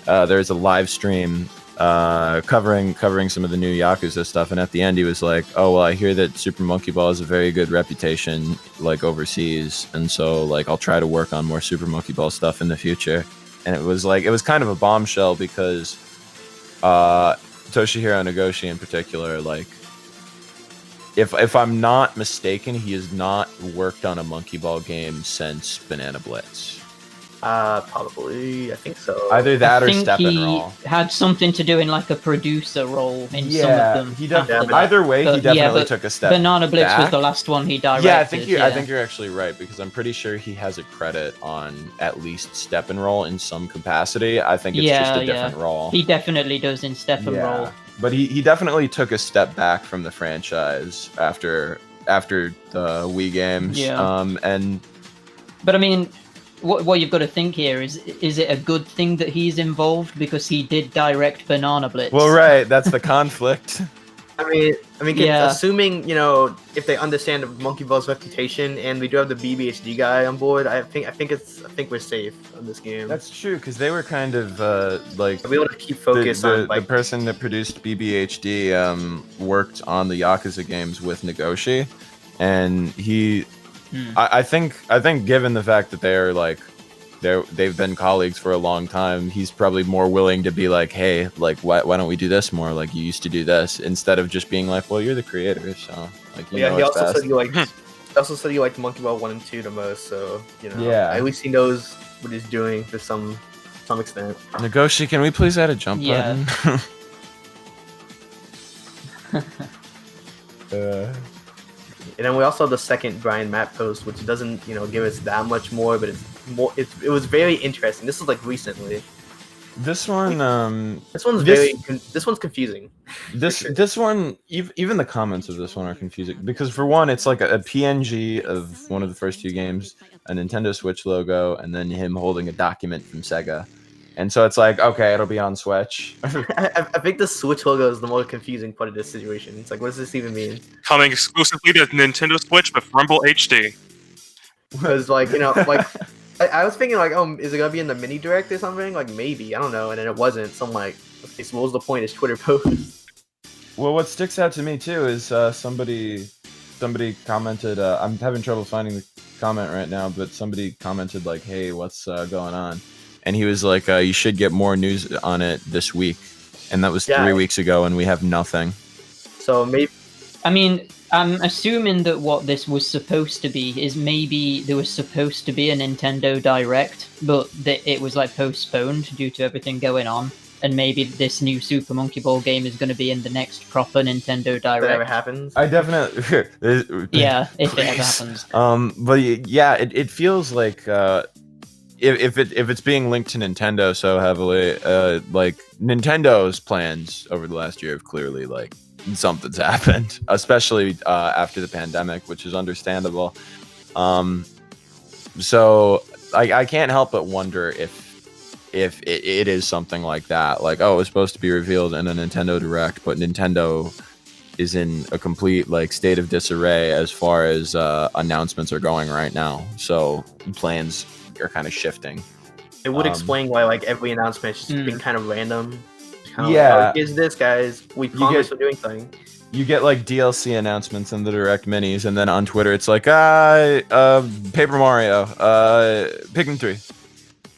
There's a live stream covering some of the new Yakuza stuff, and at the end he was like, oh well, I hear that Super Monkey Ball has a very good reputation like overseas, and so like I'll try to work on more Super Monkey Ball stuff in the future. And it was kind of a bombshell because Toshihiro Nagoshi in particular, like if I'm not mistaken, he has not worked on a Monkey Ball game since Banana Blitz. Probably, I think so. Either that I or think Step and he Roll. had something to do in like a producer role in some of them. He after definitely. that. Either way, he But, definitely but took a step. Banana Blitz was back. the last one he directed. Yeah, I think you're actually right, because I'm pretty sure he has a credit on at least Step and Roll in some capacity. I think it's just a different role. He definitely does in Step and Roll. But he definitely took a step back from the franchise after the Wii games. Yeah. But I mean, what you've got to think here is it a good thing that he's involved because he did direct Banana Blitz? Well, right, that's the conflict. I mean, assuming if they understand Monkey Ball's reputation and we do have the BBHD guy on board, I think we're safe on this game. That's true, because they were kind of like we able to keep focus on the person that produced BBHD worked on the Yakuza games with Nagoshi, and he. I think given the fact that they've been colleagues for a long time, he's probably more willing to be like, hey, like why don't we do this more? Like you used to do this, instead of just being like, well, you're the creator, so like he also said he liked Monkey Ball 1 and 2 the most, so at least he knows what he's doing to some extent. Nagoshi, can we please add a jump button? And then we also have the second Brian Matt post, which doesn't, give us that much more, but it was very interesting. This was like recently. This one, this one's confusing. This one, even the comments of this one are confusing, because for one, it's like a PNG of one of the first two games, a Nintendo Switch logo, and then him holding a document from Sega. And so it's like, okay, it'll be on Switch. I think the Switch logo is the more confusing part of this situation. It's like, what does this even mean? Coming exclusively to Nintendo Switch with Rumble HD. Because, I was thinking, is it going to be in the mini direct or something? Like, maybe. I don't know. And then it wasn't. So I'm like, okay, so what was the point of his Twitter post? Well, what sticks out to me, too, is somebody commented, I'm having trouble finding the comment right now, but somebody commented, like, hey, what's going on? And he was like, you should get more news on it this week. And that was 3 weeks ago, and we have nothing. So maybe... I mean, I'm assuming that what this was supposed to be is maybe there was supposed to be a Nintendo Direct, but it was like postponed due to everything going on. And maybe this new Super Monkey Ball game is going to be in the next proper Nintendo Direct. If it ever happens. I definitely... yeah, if it ever happens. But yeah, it feels like... If it's being linked to Nintendo so heavily, like Nintendo's plans over the last year have clearly like something's happened, especially after the pandemic, which is understandable. So I can't help but wonder if it is something like that, like, oh, it was supposed to be revealed in a Nintendo Direct, but Nintendo is in a complete like state of disarray as far as announcements are going right now. So plans are kind of shifting. It would explain why like every announcement has just been kind of random. Here's this, guys. We promise we're doing something. You get like DLC announcements in the Direct Minis, and then on Twitter it's like Paper Mario, Pikmin 3.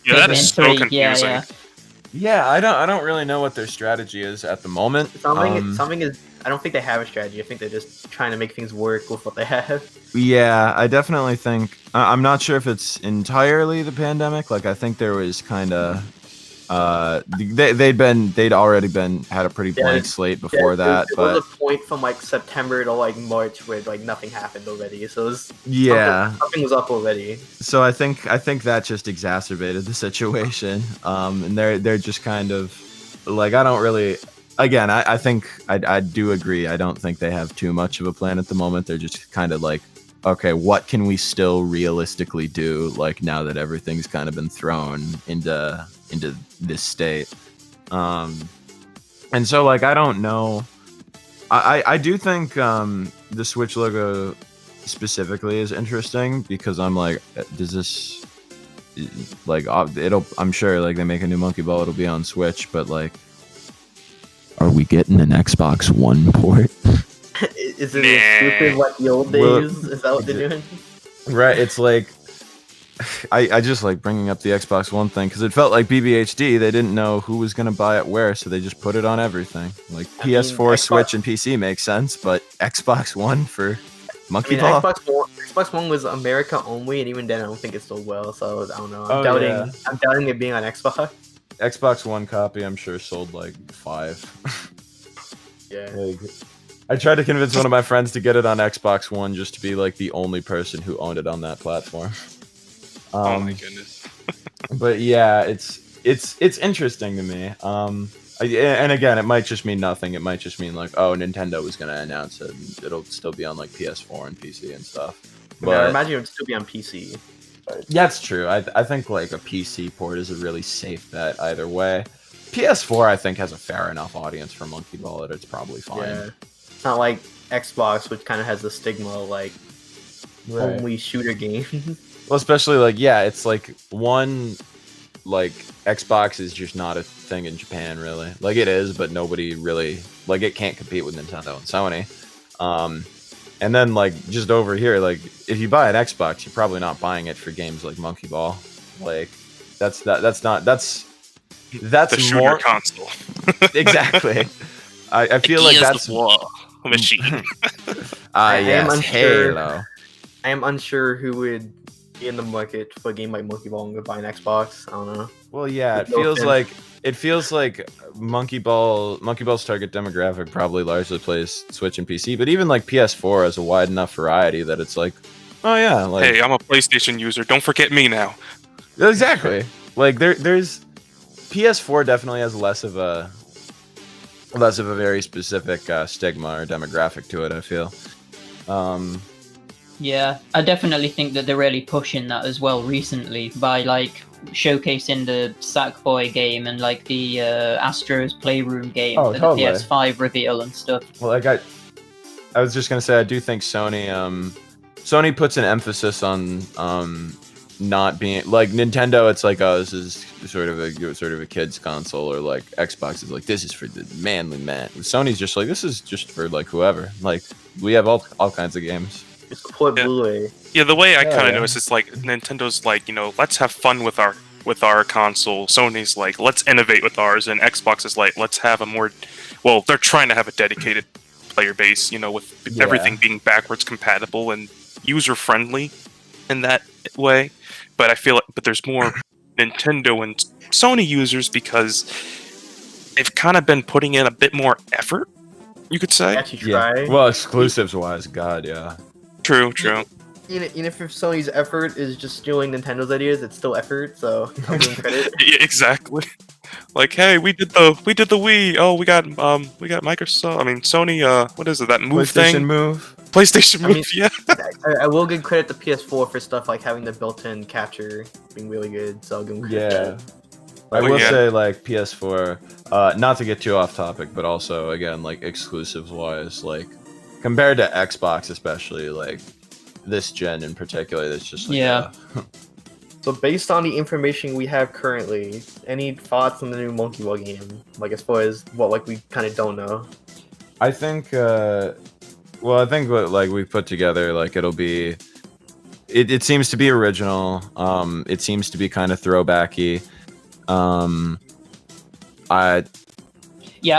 Yeah, that is so confusing. Yeah, I don't really know what their strategy is at the moment. Something is. I don't think they have a strategy. I think they're just trying to make things work with what they have. Yeah, I definitely think... I'm not sure if it's entirely the pandemic. Like, I think there was kind of... They'd already had a pretty blank slate before that. There was a point from like September to like March where like nothing happened already. So something was up already. So I think that just exacerbated the situation. And they're just kind of like, I don't really... Again, I think I do agree. I don't think they have too much of a plan at the moment. They're just kind of like, okay, what can we still realistically do? Like now that everything's kind of been thrown into this state, and so like I don't know I do think the Switch logo specifically is interesting because I'm like, does this like I'm sure like they make a new Monkey Ball, it'll be on Switch, but like, are we getting an Xbox One port? Is it exclusive like the old days? Is that what they're doing? Right, it's like I just like bringing up the Xbox One thing because it felt like BBHD. They didn't know who was gonna buy it where, so they just put it on everything. Like PS4, Switch, and PC makes sense, but Xbox One for Monkey Ball. Xbox One was America only, and even then, I don't think it sold well. So I don't know. Yeah. I'm doubting it being on Xbox. Xbox One copy, I'm sure, sold like 5. Yeah. Like, I tried to convince one of my friends to get it on Xbox One just to be like the only person who owned it on that platform. Oh my goodness. But yeah, it's interesting to me. And again, it might just mean nothing. It might just mean like, oh, Nintendo was gonna announce it. And it'll still be on like PS4 and PC and stuff. But I imagine it would still be on PC. that's true. I think like a PC port is a really safe bet either way. PS4 I think has a fair enough audience for Monkey Ball that it's probably fine. Yeah. It's not like Xbox, which kind of has the stigma of like only shooter game. Well, especially like, yeah, it's like one, like Xbox is just not a thing in Japan really. Like it is, but nobody really, like it can't compete with Nintendo and Sony. And then like just over here, like if you buy an Xbox, you're probably not buying it for games like Monkey Ball. Like that's the shooter more console. Exactly. I feel like that's war machine. yes, Halo. I am unsure who would be in the market for a game like Monkey Ball and go buy an Xbox. I don't know. Well, yeah, it feels like Monkey Ball's target demographic probably largely plays Switch and PC, but even like PS4 has a wide enough variety that it's like, oh yeah, like, hey, I'm a PlayStation user. Don't forget me now. Exactly. Like there's PS4 definitely has less of a very specific stigma or demographic to it, I feel. Yeah, I definitely think that they're really pushing that as well recently by like showcasing the Sackboy game and like the Astro's Playroom game, the PS5 reveal and stuff. Well, like I was just gonna say, I do think Sony puts an emphasis on not being like Nintendo. It's like, oh, this is sort of a kid's console, or like Xbox is like, this is for the manly man. Sony's just like, this is just for like whoever. Like we have all kinds of games. Support Blu-ray. Yeah, the way I kind of notice it's like Nintendo's like, let's have fun with our console. Sony's like, let's innovate with ours, and Xbox is like, let's have a more, well, they're trying to have a dedicated player base, with everything being backwards compatible and user friendly in that way. But I feel like, there's more Nintendo and Sony users because they've kind of been putting in a bit more effort, you could say. Actually try. Well, exclusives wise, God, yeah. True. Even if Sony's effort is just stealing Nintendo's ideas, it's still effort. So I'll give them credit. Yeah, exactly. Like, hey, we did the Wii. Oh, we got Microsoft. I mean, Sony. What is it? That Move thing? PlayStation Move. Yeah. I will give credit to PS4 for stuff like having the built-in capture being really good. So I'll give them credit. I will say, like, PS4, not to get too off topic, but also, again, like, exclusives-wise, like, compared to Xbox especially, like, this gen in particular, that's just like... So based on the information we have currently, any thoughts on the new Monkey Ball game? Like, as far as what, like, we kind of don't know? I think, what, like, we put together, like, it'll be... It seems to be original. It seems to be kind of throwbacky. I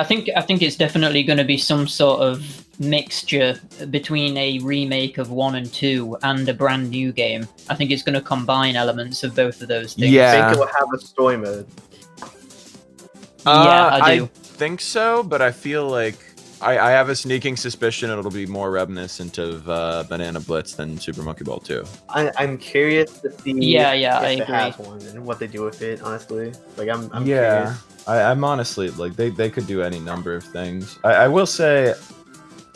think it's definitely going to be some sort of mixture between a remake of 1 and 2 and a brand new game. I think it's going to combine elements of both of those things. I think it will have a story mode. I do. I think so, but I feel like I have a sneaking suspicion it'll be more reminiscent of Banana Blitz than Super Monkey Ball 2. I'm curious to see if it agree. has one and what they do with it, honestly. Like, I'm curious. I'm honestly, like, they could do any number of things. I will say...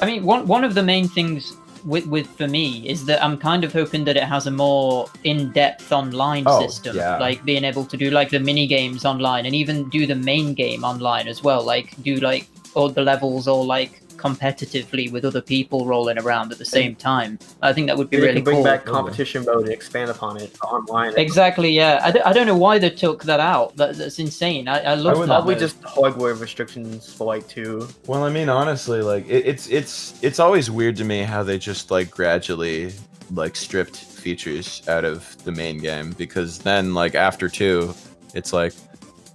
I mean, one of the main things with for me is that I'm kind of hoping that it has a more in-depth online system, like being able to do like the mini games online and even do the main game online as well, like do like all the levels or like competitively with other people rolling around at the same time. I think that would be They really can bring cool. back competition mode and expand upon it online. Exactly, yeah. I don't know why they took that out. That's insane. I love that. Probably mode. just hardware restrictions for like 2. Well, I mean, honestly, like it's always weird to me how they just like gradually like stripped features out of the main game, because then like after 2, it's like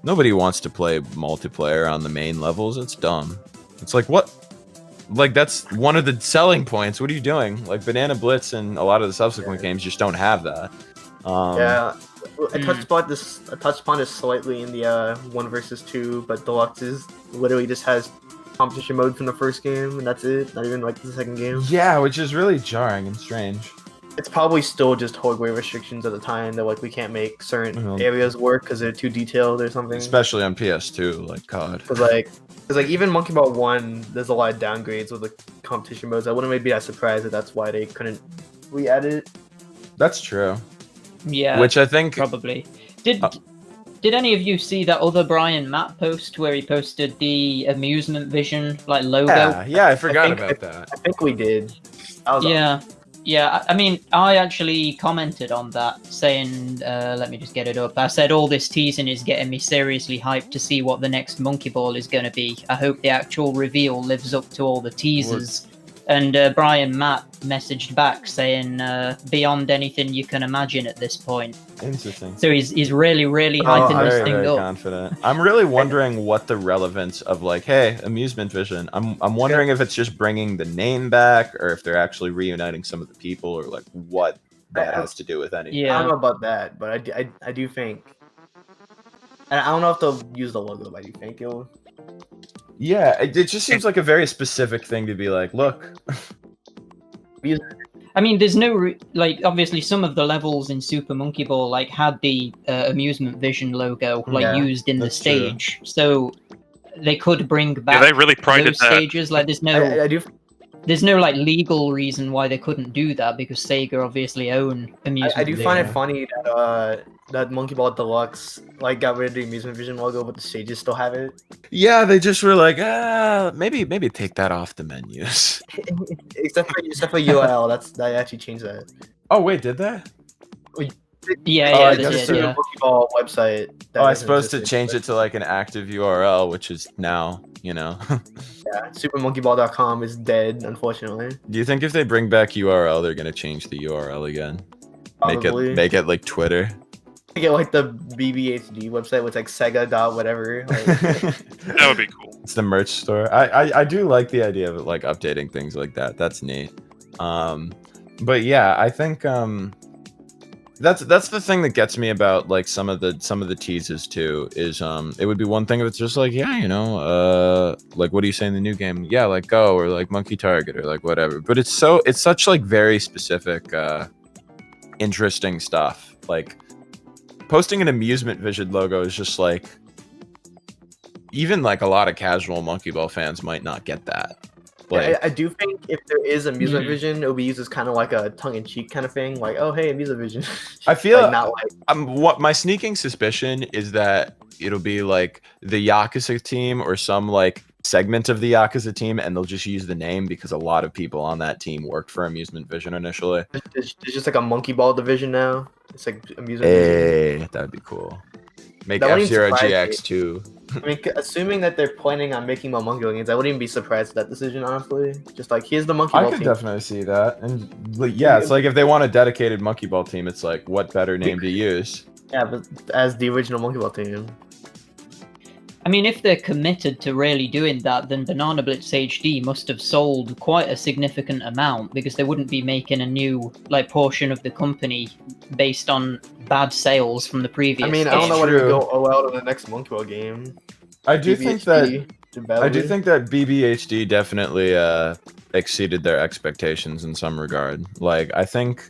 nobody wants to play multiplayer on the main levels. It's dumb. It's like, what? Like, that's one of the selling points. What are you doing? Like, Banana Blitz and a lot of the subsequent games just don't have that. Yeah, I touched upon this slightly in the 1 versus 2, but Deluxe is literally just has competition mode from the first game, and that's it. Not even like the second game. Yeah, which is really jarring and strange. It's probably still just hardware restrictions at the time that like we can't make certain areas work because they're too detailed or something. Especially on PS2, like COD. Because like even Monkey Ball 1, there's a lot of downgrades with the competition modes. I wouldn't maybe be that surprised that that's why they couldn't re-add it. That's true. Yeah, Which I think probably. Did any of you see that other Brian Matt post where he posted the Amusement Vision like logo? Yeah, I forgot about that. I think we did. That was Yeah, I mean, I actually commented on that, saying, let me just get it up. I said, all this teasing is getting me seriously hyped to see what the next Monkey Ball is going to be. I hope the actual reveal lives up to all the teasers. And Brian Matt messaged back saying, beyond anything you can imagine at this point. Interesting. So he's really, really hyping this thing very up. confident. I'm really wondering what the relevance of like, hey, Amusement Vision. I'm wondering if it's just bringing the name back, or if they're actually reuniting some of the people, or like what that has to do with anything. Yeah. I don't know about that, but I do think, and I don't know if they'll use the logo, but I do think it'll. Yeah, it just seems like a very specific thing to be like, look. I mean, there's no like obviously some of the levels in Super Monkey Ball like had the Amusement Vision logo like used in the stage, so they could bring back they really prided those that. stages. Like there's no I do. there's no like legal reason why they couldn't do that, because Sega obviously own Amusement I do Vision. find it funny that that Monkey Ball Deluxe like got rid of the Amusement Vision logo, but the stages still have it. Yeah, they just were like, maybe take that off the menus. except for URL, that actually changed that. Oh wait, did that? Yeah, I they guess did, so. The yeah. Monkey Ball website. I was supposed to change it to like an active URL, which is now, Yeah, SuperMonkeyBall.com is dead, unfortunately. Do you think if they bring back URL, they're gonna change the URL again? Probably. Make it like Twitter. Get like the BBHD website with like Sega dot whatever. Like, That would be cool. It's the merch store. I do like the idea of like updating things like that. That's neat. But yeah, I think that's the thing that gets me about like some of the teases too, is it would be one thing if it's just like, yeah, you know, like what do you say in the new game? Yeah, like Go, or like Monkey Target, or like whatever. But it's such like very specific interesting stuff. Like posting an Amusement Vision logo is just like, even like a lot of casual Monkey Ball fans might not get that. Like, yeah, I do think if there is Amusement Vision, it'll be used as kind of like a tongue-in-cheek kind of thing, like, oh hey, Amusement Vision. I feel like, not like what my sneaking suspicion is that it'll be like the Yakuza team or some like segment of the Yakuza team, and they'll just use the name because a lot of people on that team worked for Amusement Vision initially. there's just like a Monkey Ball division now. It's like Amusement Vision. Hey, that'd be cool. Make That wouldn't F-Zero surprise me. GX2. I mean, assuming that they're planning on making more Monkey Ball games, I wouldn't even be surprised at that decision, honestly. Just like, here's the Monkey Ball I could team. definitely see that. And like, yeah, it's like if they want a dedicated Monkey Ball team, it's like, what better name to use? Yeah, but as the original Monkey Ball team. I mean, if they're committed to really doing that, then Banana Blitz HD must have sold quite a significant amount, because they wouldn't be making a new like portion of the company based on bad sales from the previous. I mean, I game. don't know whether to True. go OL to the next Monkey Ball game. I do think that BBHD, BBHD definitely exceeded their expectations in some regard. Like, I think,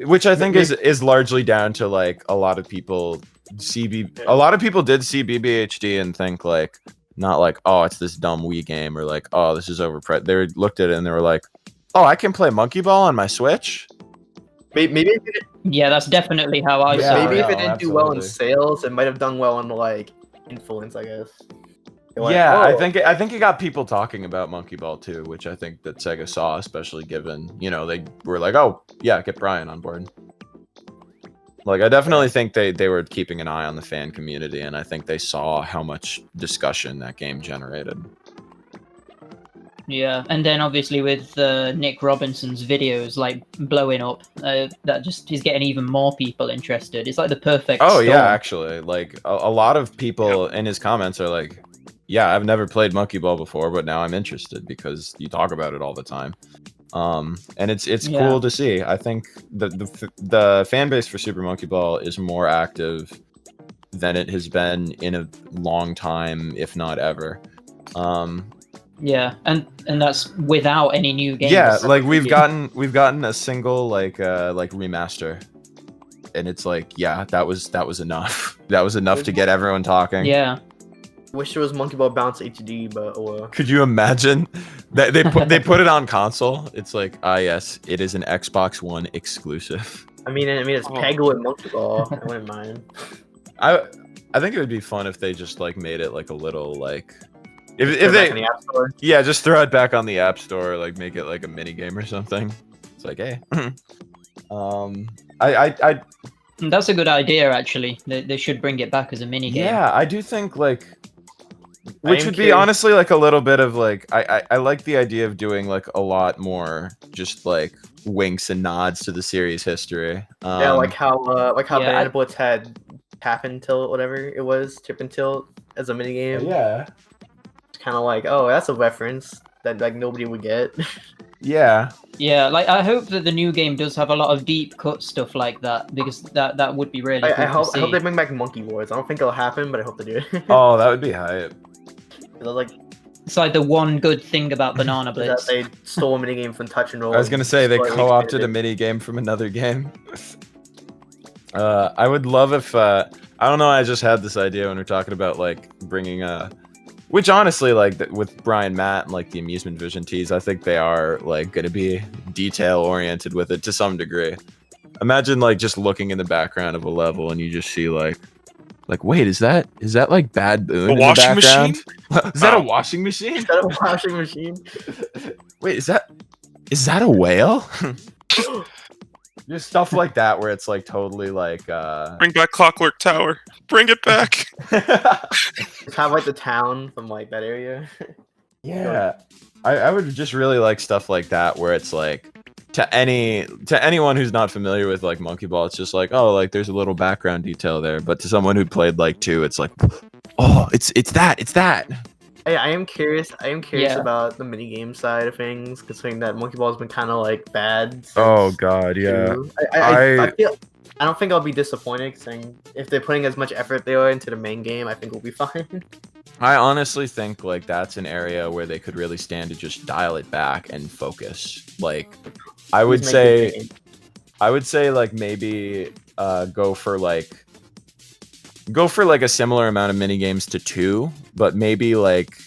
which I think is largely down to like a lot of people a lot of people did see BBHD and think like, not like, oh, it's this dumb Wii game, or like, oh, this is overpriced. They looked at it and they were like, oh, I can play Monkey Ball on my Switch. Maybe if it, Yeah, that's definitely how I saw maybe it. if it didn't do well in absolutely. sales, it might have done well in like influence, I guess. They're like, Yeah, "Oh, I think it got people talking about Monkey Ball too, which I think that Sega saw, especially given, you know, they were like, oh yeah, get Brian on board. Like, I definitely think they were keeping an eye on the fan community, and I think they saw how much discussion that game generated. Yeah, and then obviously with Nick Robinson's videos like blowing up, that just is getting even more people interested. It's like the perfect Oh yeah, storm. actually, like a lot of people in his comments are like, yeah, I've never played Monkey Ball before, but now I'm interested because you talk about it all the time. And it's Yeah. cool to see. I think the fan base for Super Monkey Ball is more active than it has been in a long time, if not ever. Yeah, and that's without any new games. Yeah, like we've gotten a single like remaster, and it's like, yeah, that was enough. That was enough to get everyone talking. Yeah. wish there was Monkey Ball Bounce HD, but oh well." Could you imagine that they put it on console? It's like, yes, it is an Xbox One exclusive. I mean, it's Peggle and Monkey Ball. I wouldn't mind. I think it would be fun if they just like made it like a little like if Throw it back they in the App Store. yeah, just throw it back on the App Store, like make it like a mini game or something. It's like, hey, I That's a good idea, actually. They should bring it back as a mini game. yeah, I do think like, which am would be curious- honestly like a little bit of like I like the idea of doing like a lot more just like winks and nods to the series history. Yeah, like how yeah, Banana Blitz had Tap and Tilt, whatever it was, Tip and Tilt as a mini game. yeah, It's kind of like, oh, that's a reference that like nobody would get. yeah. Yeah, like I hope that the new game does have a lot of deep cut stuff like that, because that would be really cool I hope to see. they bring back Monkey Wars. I don't think it'll happen, but I hope they do. Oh, that would be hype. 'Cause I was like, It's like the one good thing about Banana is that Blitz. they stole a minigame from Touch and Roll. I was gonna say they slightly co-opted a expanded mini game from another game. I would love if I don't know. I just had this idea when we're talking about like bringing which honestly like with Brian Matt and like the Amusement Vision teas, I think they are like going to be detail oriented with it to some degree. Imagine like just looking in the background of a level and you just see like wait, is that like Bad Boon A in the washing background? Is that a Oh. washing machine? Is that a washing machine? Wait, is that a whale? Just stuff like that where it's like totally like Bring back Clockwork Tower. Bring it back. Just have like the town from like that area. yeah. I would just really like stuff like that where it's like to anyone who's not familiar with like Monkey Ball, it's just like, oh, like there's a little background detail there, but to someone who played like 2, it's like, oh, it's that. Hey, I am curious Yeah. about the minigame side of things, considering that Monkey Ball has been kind of like bad. since Oh god, yeah. 2. I feel I don't think I'll be disappointed, saying if they're putting as much effort they are into the main game, I think we'll be fine. I honestly think like that's an area where they could really stand to just dial it back and focus. Like I would Please make say it big. like maybe go for like a similar amount of mini games to 2, but maybe like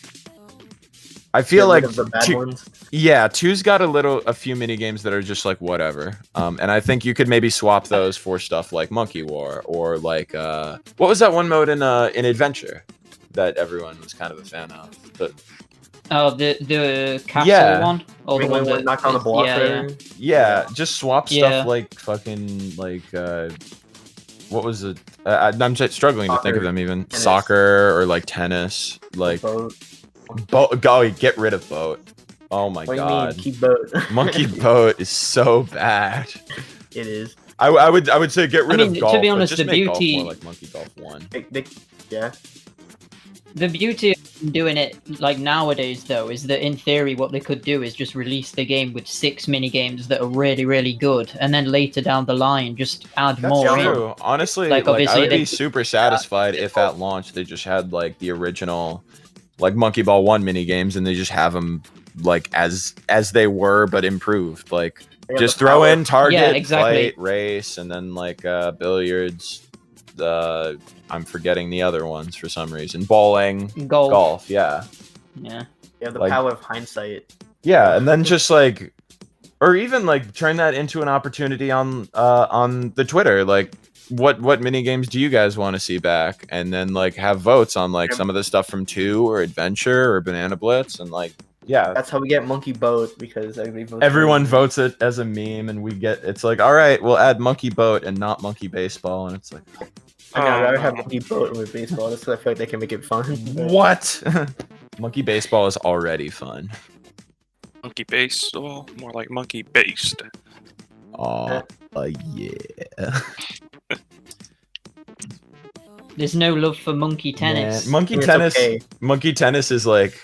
I feel Get rid like of the bad 2, ones. yeah, 2's got a few mini games that are just like whatever. And I think you could maybe swap those for stuff like Monkey War or like what was that one mode in Adventure that everyone was kind of a fan of? Oh, the castle Yeah. one, or the Maybe one when that knock on the block yeah, there. Yeah, just swap Yeah. stuff like fucking like what was it? I'm struggling to think of them even. Tennis. Soccer or like tennis, like Boat. boat. Get rid of boat. Oh my What do you god, mean? Keep boat. Monkey Boat is so bad. It is. I would say get rid mean, of to golf. be but honest, just the make golf beauty- more like Monkey Golf 1. Yeah. The beauty of doing it like nowadays, though, is that in theory, what they could do is just release the game with 6 mini games that are really, really good, and then later down the line, just add That's more in. true. Honestly, Like, like, I obviously would be they- super satisfied if at launch they just had like the original, like Monkey Ball 1 mini games, and they just have them like as they were but improved. Like They have just the throw power. in target, Yeah, exactly. fight, race, and then like billiards. I'm forgetting the other ones for some reason. Bowling, golf. Yeah, Yeah. They have the like- power of hindsight. yeah, and then just like, or even like turn that into an opportunity on the Twitter. Like what mini games do you guys want to see back? And then like have votes on like some of the stuff from 2 or Adventure or Banana Blitz, and like That's how we get Monkey Boat, because everyone votes it as a meme, and it's like, all right, we'll add Monkey Boat and not Monkey Baseball, and it's like, I mean, I'd rather have Monkey Boat with baseball. That's because I feel like they can make it fun. what? Monkey Baseball is already fun. Monkey baseball, more like monkey based. Oh, yeah. There's no love for monkey tennis. Man, monkey It's tennis. okay. Monkey tennis is like,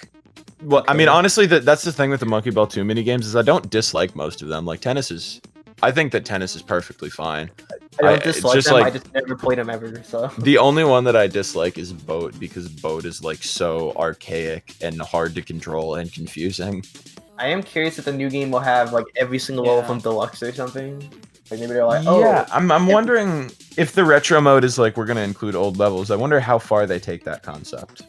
well, I mean, honestly, that's the thing with the Monkey Ball 2 mini games is I don't dislike most of them. Like I think that tennis is perfectly fine. I don't it's dislike just them. like- I just never played them ever. So The only one that I dislike is Boat, because Boat is like so archaic and hard to control and confusing. I am curious if the new game will have like every single level Yeah. from Deluxe or something. Like maybe they're like, oh, Yeah, I'm wondering if the retro mode is like we're gonna include old levels. I wonder how far they take that concept.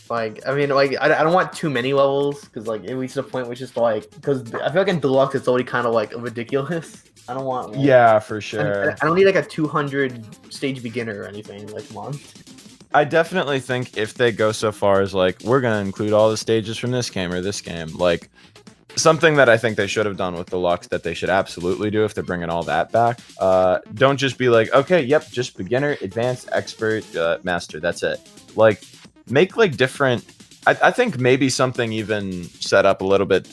like I mean, like I don't want too many levels, because like it reaches a point where it's just like, because I feel like in Deluxe it's already kind of like ridiculous. I don't want. Like, Yeah, for I sure. don't need like a 200 stage beginner or anything. Like, come on. I definitely think if they go so far as like we're gonna include all the stages from this game or this game, like something that I think they should have done with Deluxe that they should absolutely do if they're bringing all that back. Don't just be like, okay, yep, just beginner, advanced, expert, master. That's it. Like, make like different. I think maybe something even set up a little bit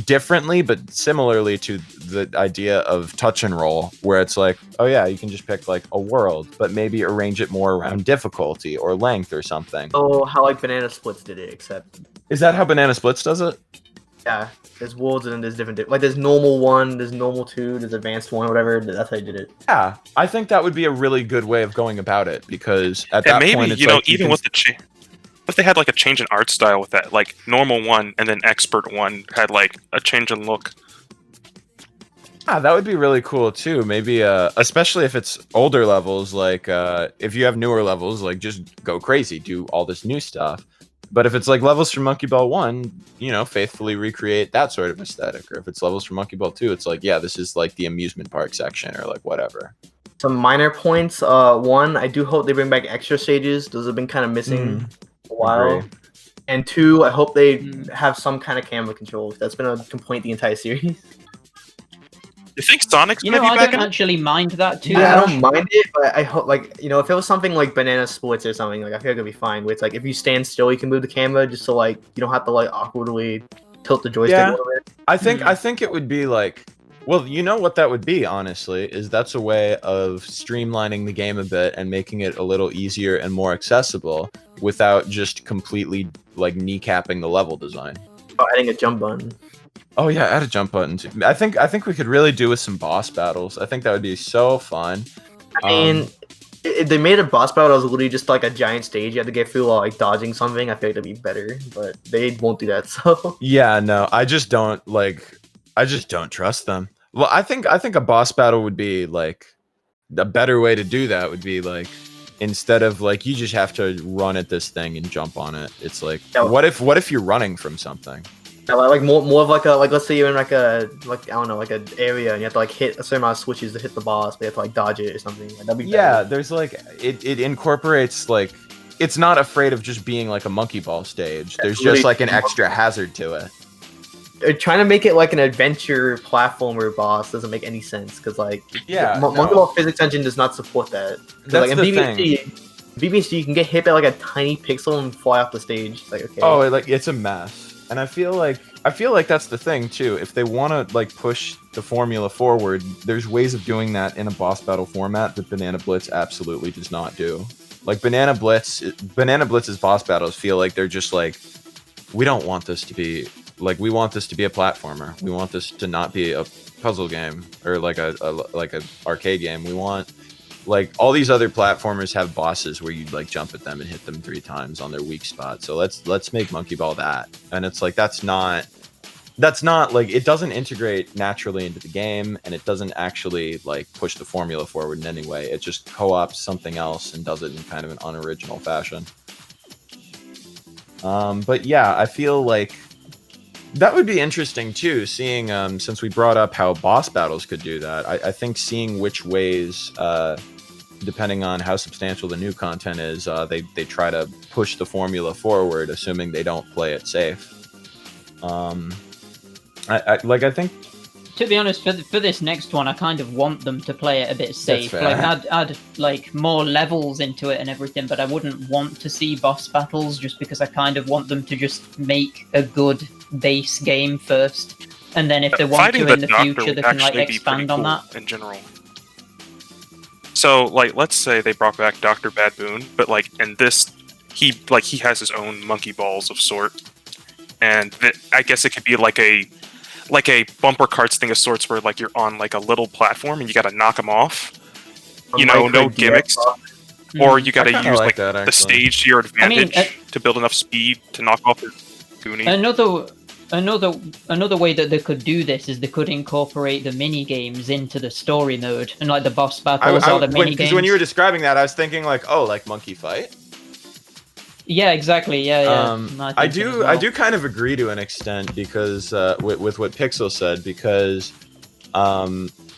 differently, but similarly to the idea of touch and roll, where it's like, oh yeah, you can just pick like a world, but maybe arrange it more around difficulty or length or something. Oh, how like Banana Splits did it, except Is that how Banana Splits does it? yeah, there's worlds and then there's different. Like there's normal 1, there's normal 2, there's advanced 1, whatever. That's how you did it. Yeah, I think that would be a really good way of going about it, because at And that maybe, point, it's you know, like even with the if they had like a change in art style with that, like normal 1 and then expert 1 had like a change in look. that would be really cool too. Maybe, especially if it's older levels, like if you have newer levels, like just go crazy, do all this new stuff. But if it's like levels from Monkey Ball 1, you know, faithfully recreate that sort of aesthetic. Or if it's levels from Monkey Ball 2, it's like, yeah, this is like the amusement park section or like whatever. Some minor points. 1, I do hope they bring back extra stages. Those have been kind of missing a while. Agree. And 2, I hope they have some kind of camera control. That's been a complaint the entire series. You think Sonic's You gonna know, be I back don't in? actually mind that too. I much. don't mind it, but I hope, like, you know, if it was something like Banana Splits or something, like I feel like it'd be fine. Where it's like if you stand still, you can move the camera, just so like you don't have to like awkwardly tilt the joystick Yeah. a little bit. I think it would be like, well, you know what that would be, honestly, is that's a way of streamlining the game a bit and making it a little easier and more accessible without just completely like kneecapping the level design. Oh, adding a jump button. Oh yeah, add a jump button too. I think we could really do with some boss battles. I think that would be so fun. I mean, if they made a boss battle that was literally just like a giant stage you had to get through while like dodging something, I feel like that'd be better. But they won't do that, so Yeah, no, I just don't trust them. Well, I think a boss battle would be like a better way to do that would be like, instead of like you just have to run at this thing and jump on it. It's like, Yeah. what if you're running from something? yeah, like more of like a, like let's say you're in like a, like I don't know, like an area and you have to like hit a certain amount of switches to hit the boss, but you have to like dodge it or something. Like, that'd be Yeah, better. there's like it incorporates like, it's not afraid of just being like a monkey ball stage. There's just literally- like an extra hazard to it. Trying to make it like an adventure platformer boss doesn't make any sense, because like Yeah, Monkey Ball Physics Engine does not support that. 'Cause, That's like in the BBSG, you can get hit by like a tiny pixel and fly off the stage. Like, okay. Oh, it's a mess. And I feel like that's the thing too. If they want to like push the formula forward, there's ways of doing that in a boss battle format that Banana Blitz absolutely does not do. Like Banana Blitz's boss battles feel like they're just like, we don't want this to be like, we want this to be a platformer. We want this to not be a puzzle game or like a arcade game. We want, like, all these other platformers have bosses where you like jump at them and hit them 3 times on their weak spot. So let's make Monkey Ball that. And it's like, that's not like, it doesn't integrate naturally into the game, and it doesn't actually like push the formula forward in any way. It just co-ops something else and does it in kind of an unoriginal fashion. But yeah, I feel like that would be interesting too, seeing since we brought up how boss battles could do that. I think seeing which ways depending on how substantial the new content is, they try to push the formula forward, assuming they don't play it safe. I think, to be honest, for this next one, I kind of want them to play it a bit safe. Like, add like more levels into it and everything, but I wouldn't want to see boss battles just because I kind of want them to just make a good base game first, and then if they want to in the future, they can like expand on that. In general. So, like, let's say they brought back Dr. Baboon, but like in this, he has his own monkey balls of sort, and I guess it could be like a bumper carts thing of sorts, where like you're on like a little platform and you got to knock them off. You know, no gimmicks, or you got to use like the stage to your advantage to build enough speed to knock off the Goonie. Another way that they could do this is they could incorporate the mini games into the story mode, and like the boss battles or the mini games. Because when you were describing that, I was thinking like, oh, like Monkey Fight. Yeah, exactly. Yeah. I do kind of agree to an extent because with what Pixel said, because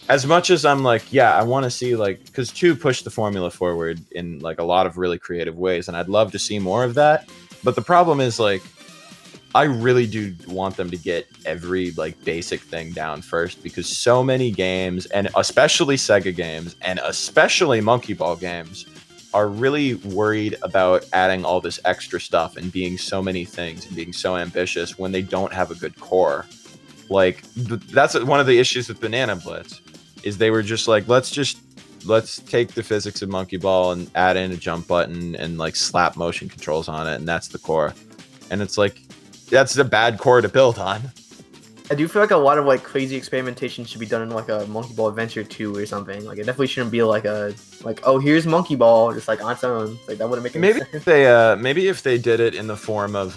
as much as I'm like, yeah, I want to see like, because 2 pushed the formula forward in like a lot of really creative ways, and I'd love to see more of that. But the problem is like, I really do want them to get every like basic thing down first, because so many games, and especially Sega games, and especially Monkey Ball games, are really worried about adding all this extra stuff and being so many things and being so ambitious when they don't have a good core. Like that's one of the issues with Banana Blitz, is they were just like, let's take the physics of Monkey Ball and add in a jump button and like slap motion controls on it, and that's the core. And it's like, that's a bad core to build on. I do feel like a lot of like crazy experimentation should be done in like a Monkey Ball Adventure 2 or something. Like it definitely shouldn't be like oh, here's Monkey Ball just like on its own. Like that wouldn't make any sense. Maybe if they did it in the form of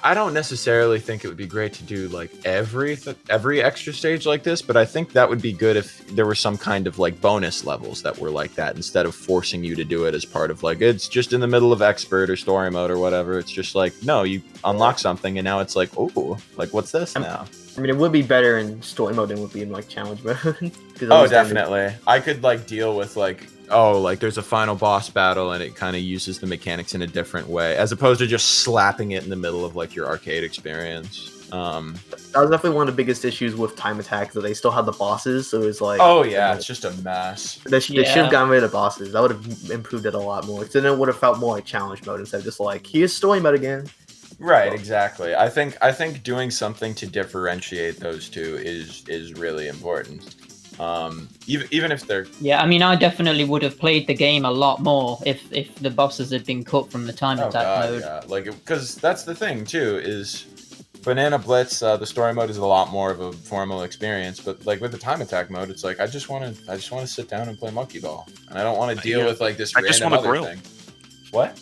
I don't necessarily think it would be great to do like every extra stage like this, but I think that would be good if there were some kind of like bonus levels that were like that, instead of forcing you to do it as part of like, it's just in the middle of expert or story mode or whatever. It's just like, no, you unlock something and now it's like, oh, like what's this now? I mean, it would be better in story mode than it would be in like challenge mode. Oh, definitely. I could like deal with like, oh, like there's a final boss battle and it kind of uses the mechanics in a different way, as opposed to just slapping it in the middle of like your arcade experience. That was definitely one of the biggest issues with Time Attack, that they still had the bosses, so it was like, oh yeah, it's just a mess. They should have gotten rid of the bosses. That would have improved it a lot more. So then it would have felt more like challenge mode instead of just like, here's story mode again. Right, exactly. I think doing something to differentiate those two is really important. Even if they're... Yeah, I mean, I definitely would have played the game a lot more if the bosses had been cut from the time attack mode. Yeah, like, because that's the thing too, is Banana Blitz, the story mode is a lot more of a formal experience, but like with the time attack mode, it's like I just want to sit down and play Monkey Ball, and I don't want to deal with like this random other thing. What?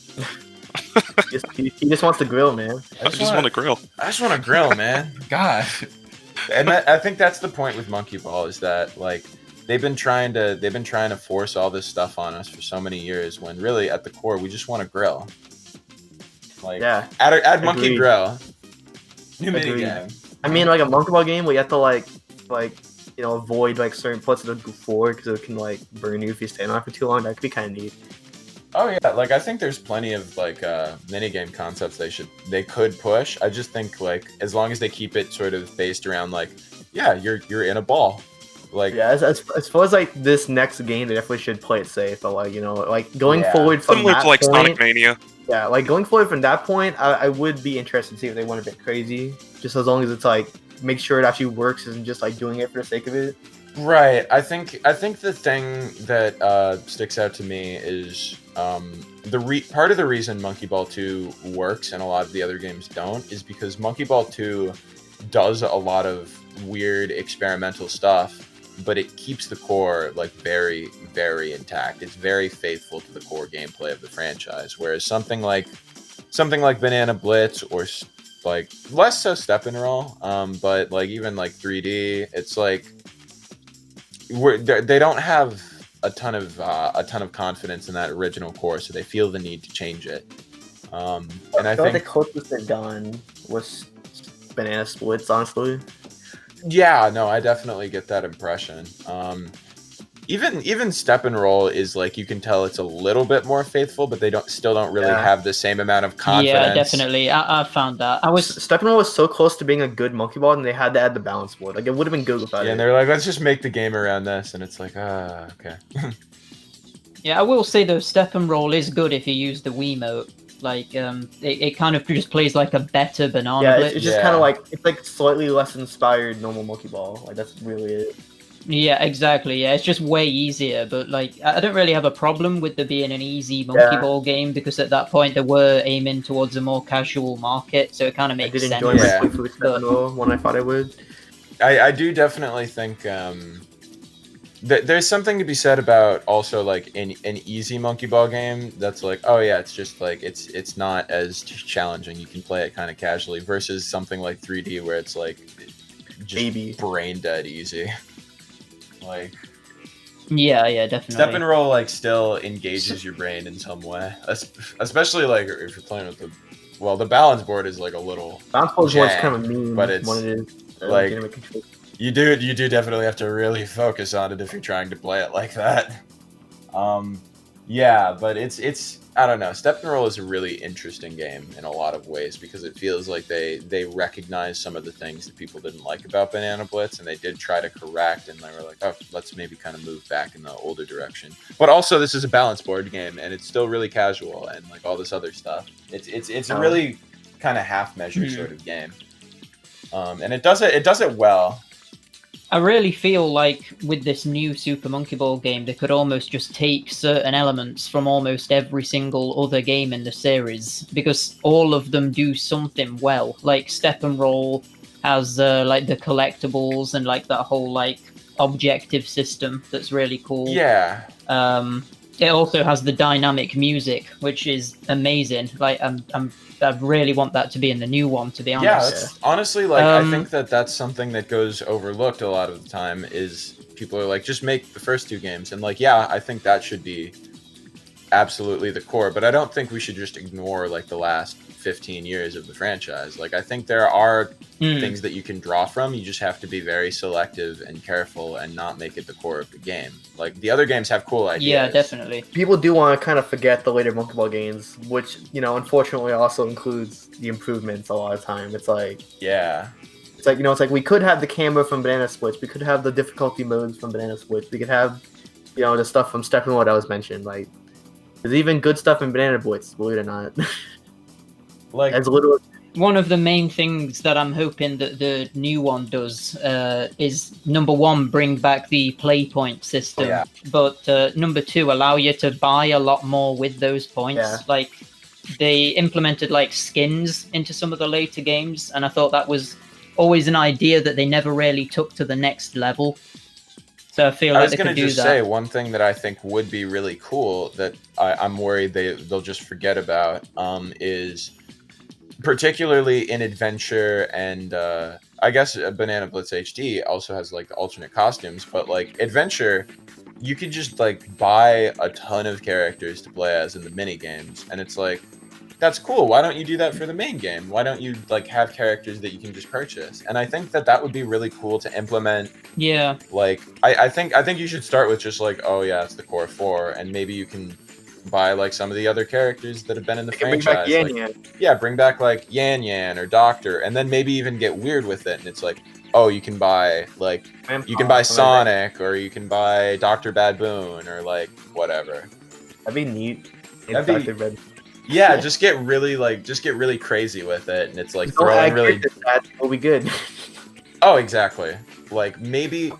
He just wants to grill, man. I just want to grill. I just want to grill, man. God. And I think that's the point with Monkey Ball, is that like they've been trying to force all this stuff on us for so many years, when really at the core we just want to grill. Like, yeah, add Monkey Grill. New minigame. I mean, like a Monkey Ball game where you have to like avoid like certain parts of the floor because it can like burn you if you stand on it for too long. That could be kind of neat. Oh yeah, like I think there's plenty of like minigame concepts they could push. I just think like as long as they keep it sort of based around like, yeah, you're in a ball. Like, yeah, as far as like this next game, they definitely should play it safe. But like like going forward from similar that to like point, Sonic Mania. Yeah, like going forward from that point, I would be interested to see if they went a bit crazy. Just as long as it's like make sure it actually works, isn't just like doing it for the sake of it. Right. I think the thing that sticks out to me is part of the reason Monkey Ball 2 works and a lot of the other games don't is because Monkey Ball 2 does a lot of weird experimental stuff, but it keeps the core like very, very intact. It's very faithful to the core gameplay of the franchise. Whereas something like Banana Blitz, or like less so Step and Roll, but like even like 3D, it's like they don't have a ton of confidence in that original core, so they feel the need to change it. And I think the closest they've done was Banana Splits, honestly. Yeah, no, I definitely get that impression. even step and roll is like, you can tell it's a little bit more faithful, but they still don't really have the same amount of confidence. Yeah, definitely. I found that. Step and roll was so close to being a good monkey ball, and they had to add the balance board. Like, it would have been good without it. And they're like, let's just make the game around this, and it's like, okay. Yeah, I will say though, step and roll is good if you use the Wiimote. Like, it kind of just plays like a better banana blitz. It's just kind of like, it's like slightly less inspired normal monkey ball. Like, that's really it. Yeah, exactly. Yeah, it's just way easier. But like, I don't really have a problem with there being an easy monkey ball game, because at that point they were aiming towards a more casual market, so it kind of makes sense. I did enjoy my playthrough with step and roll when I thought I would. I do definitely think there's something to be said about also like an easy monkey ball game that's like, oh yeah, it's just like it's not as challenging, you can play it kind of casually, versus something like 3D where it's like just brain dead easy. Like, yeah, definitely. Step and roll like still engages your brain in some way, especially like if you're playing with the balance board is like a little balance board is kind of mean, but it's what it is. Like, you do definitely have to really focus on it if you're trying to play it like that. Yeah, but it's I don't know. Step and roll is a really interesting game in a lot of ways, because it feels like they recognize some of the things that people didn't like about Banana Blitz, and they did try to correct, and they were like, oh, let's maybe kind of move back in the older direction. But also, this is a balance board game, and it's still really casual, and like all this other stuff. It's a really kind of half measure sort of game, and it does it well. I really feel like with this new Super Monkey Ball game, they could almost just take certain elements from almost every single other game in the series, because all of them do something well. Like Step and Roll has like the collectibles and like that whole like objective system that's really cool. Yeah. It also has the dynamic music, which is amazing. Like I really want that to be in the new one, to be honest. Yeah, honestly, like I think that's something that goes overlooked a lot of the time, is people are like, just make the first two games, and like, yeah, I think that should be absolutely the core, but I don't think we should just ignore like the last 15 years of the franchise. Like, I think there are things that you can draw from. You just have to be very selective and careful and not make it the core of the game. Like, the other games have cool ideas. Yeah, definitely. People do want to kind of forget the later Monkey Ball games, which, you know, unfortunately also includes the improvements a lot of time. It's like, it's like, you know, it's like we could have the camera from Banana Splits, we could have the difficulty modes from Banana Splits, we could have, you know, the stuff from Step and Roll that was mentioned. Like, there's even good stuff in Banana Blitz, believe it or not. Like, as little. One of the main things that I'm hoping that the new one does is, number one, bring back the play point system, but number two, allow you to buy a lot more with those points. Yeah. Like, they implemented like skins into some of the later games, and I thought that was always an idea that they never really took to the next level. So I feel like they could do that. I was going to just say one thing that I think would be really cool that I'm worried they'll just forget about is, particularly in Adventure and I guess Banana Blitz HD also has like the alternate costumes, but like Adventure, you could just like buy a ton of characters to play as in the mini games, and it's like, that's cool. Why don't you do that for the main game? Why don't you like have characters that you can just purchase? And I think that would be really cool to implement. Yeah. Like, I think you should start with just like, oh yeah, it's the core 4, and maybe you can buy like some of the other characters that have been in the franchise. Bring back Yan. Yeah, bring back like Yan or Doctor, and then maybe even get weird with it, and it's like, oh, you can buy like you can buy Sonic, or you can buy Dr. Baboon, or like whatever. That'd be neat. Yeah, just get really crazy with it, and it's like throwing really. Will be good. Oh, exactly. Like maybe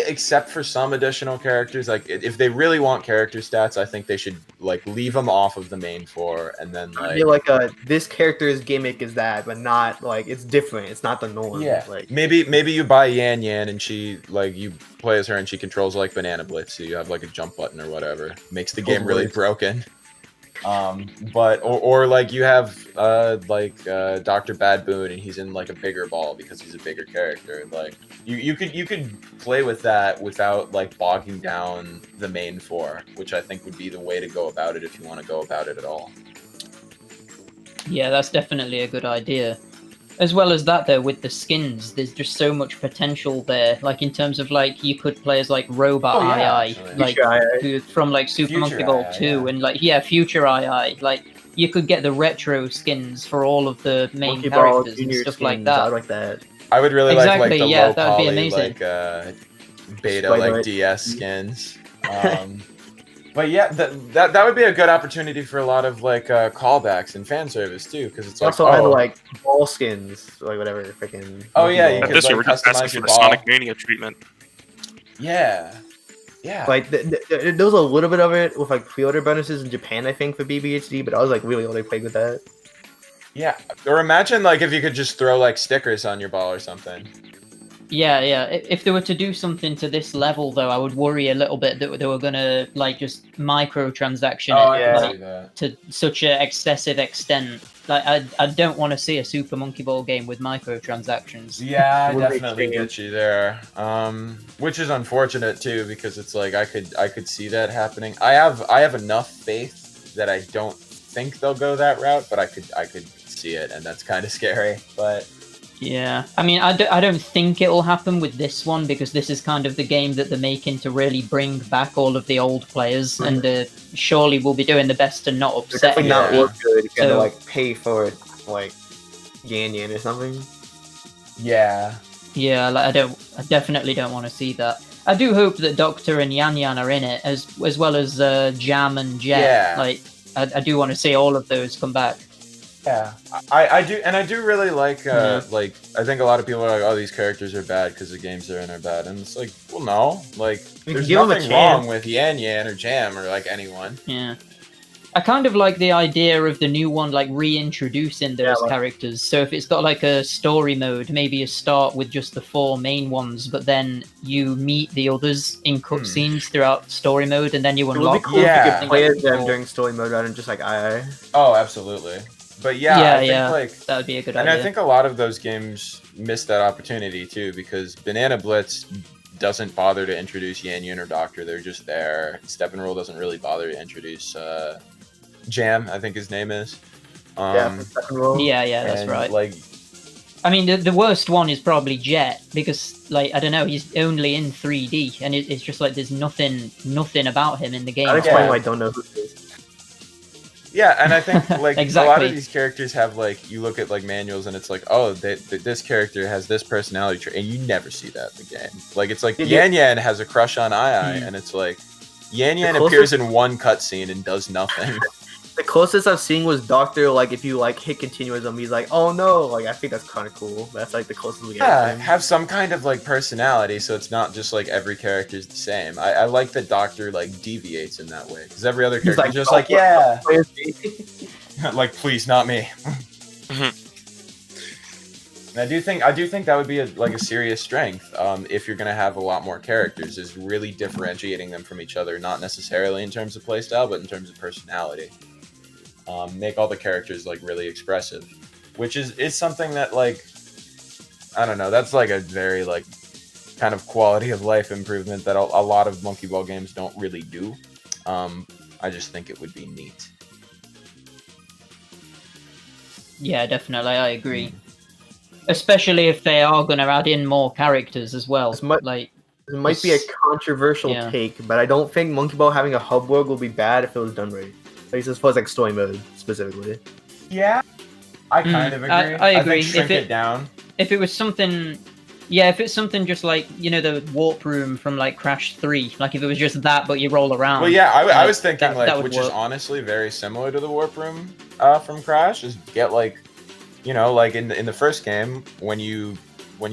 except for some additional characters, like if they really want character stats, I think they should like leave them off of the main 4, and then like, I feel like this character's gimmick is that, but not like it's different. It's not the norm. Yeah. Like maybe you buy Yan, and she like you play as her, and she controls like Banana Blitz, so you have like a jump button or whatever. Makes the game really broken. But or like you have Dr. Baboon, and he's in like a bigger ball because he's a bigger character. Like you could play with that without like bogging down the main 4, which I think would be the way to go about it if you want to go about it at all. Yeah, that's definitely a good idea. As well as that, though, with the skins, there's just so much potential there. Like in terms of like, you could play as like Robot EiEi, actually. like from like Super Future Monkey Ball EiEi, 2, and like Future EiEi. Like you could get the retro skins for all of the main Monkey Ball, characters and Junior stuff skins, like that. I like that. I would really like Exactly, the yeah, low that would be poly amazing. like beta Spider like Knight. DS skins. But yeah, that would be a good opportunity for a lot of like callbacks and fan service too, because it's like Also had like ball skins, like whatever, freaking. Oh, yeah, you At could, this like, rate, we're just customize asking for your the ball. Sonic Mania treatment. yeah. Like there was a little bit of it with like pre-order bonuses in Japan, I think, for BBHD, but I was like really only played with that. Yeah, or imagine like if you could just throw like stickers on your ball or something. Yeah. If they were to do something to this level, though, I would worry a little bit that they were gonna like just microtransaction I it, can like, see that. to such an excessive extent. Like I don't want to see a Super Monkey Ball game with microtransactions. Yeah, I Would make definitely sense. get you there. Which is unfortunate too, because it's like I could see that happening. I have enough faith that I don't think they'll go that route, but I could see it, and that's kind of scary. But Yeah, I mean, I don't think it'll happen with this one, because this is kind of the game that they're making to really bring back all of the old players, and surely we'll be doing the best to not It's upset definitely not anybody. work good if you had to So- like pay for like Yan or something. yeah, Yeah, like I definitely don't want to see that. I do hope that Doctor and Yan Yan are in it, as well as Jam and Jet. Yeah. Like I do want to see all of those come back. yeah. I do, and I do really like like I think a lot of people are like, oh, these characters are bad because the games they're in are bad, and it's like, well, no, like You there's give 'em a nothing chance. wrong with Yan Yan or Jam or like anyone. Yeah. I kind of like the idea of the new one, like reintroducing those Yeah, like- characters. So if it's got like a story mode, maybe you start with just the 4 main ones, but then you meet the others in cutscenes throughout story mode, and then you It would be unlock. cool if Yeah. you could play as them Cool. during story mode rather than just like I. Oh, absolutely. But yeah, Yeah, I think yeah. like. That would be a good And idea. I think a lot of those games miss that opportunity too, because Banana Blitz doesn't bother to introduce Yan Yan or Doctor. They're just there. Steppenroll doesn't really bother to introduce Jam, I think his name is. Yeah, for second roll. Yeah, that's and, right. Like, I mean, the worst one is probably Jet, because like I don't know, he's only in 3D, and it's just like there's nothing about him in the game. I'll explain Yeah. why I don't know who it is. yeah, and I think like a lot Exactly. of these characters have like you look at like manuals and it's like, oh, this character has this personality trait, and you never see that in the game. Like it's like Yeah. Yan Yan has a crush on EiEi, Hmm. and it's like Yan Yan closest- appears in one cutscene and does nothing. The closest I've seen was Doctor. Like if you like hit continue as him, he's like, oh no. Like I think that's kind of cool. That's like the closest we get. Yeah, to him. have some kind of like personality, so it's not just like every character's the same. I like that Doctor like deviates in that way, because every other He's character like, is just "Oh, like, yeah, where's he?" like please not me. And I do think that would be a serious strength if you're gonna have a lot more characters, is really differentiating them from each other, not necessarily in terms of playstyle, but in terms of personality. Make all the characters like really expressive, which is something that like I don't know, that's like a very like kind of quality of life improvement that a lot of Monkey Ball games don't really do. I just think it would be neat. Yeah, definitely, I agree. Especially if they are going to add in more characters as well. This might- Like, It might be a controversial Yeah. take, but I don't think Monkey Ball having a hub world will be bad if it was done right. At least as far as like story mode specifically. Yeah, I kind of agree. I agree. think shrink If it down. if it was something, yeah, if it's something just like, you know, the warp room from like Crash 3, like if it was just that, but you roll around. Well, yeah, I like, was thinking that would which is work. honestly very similar to the warp room from Crash. Is get like, you know, like in the first game when you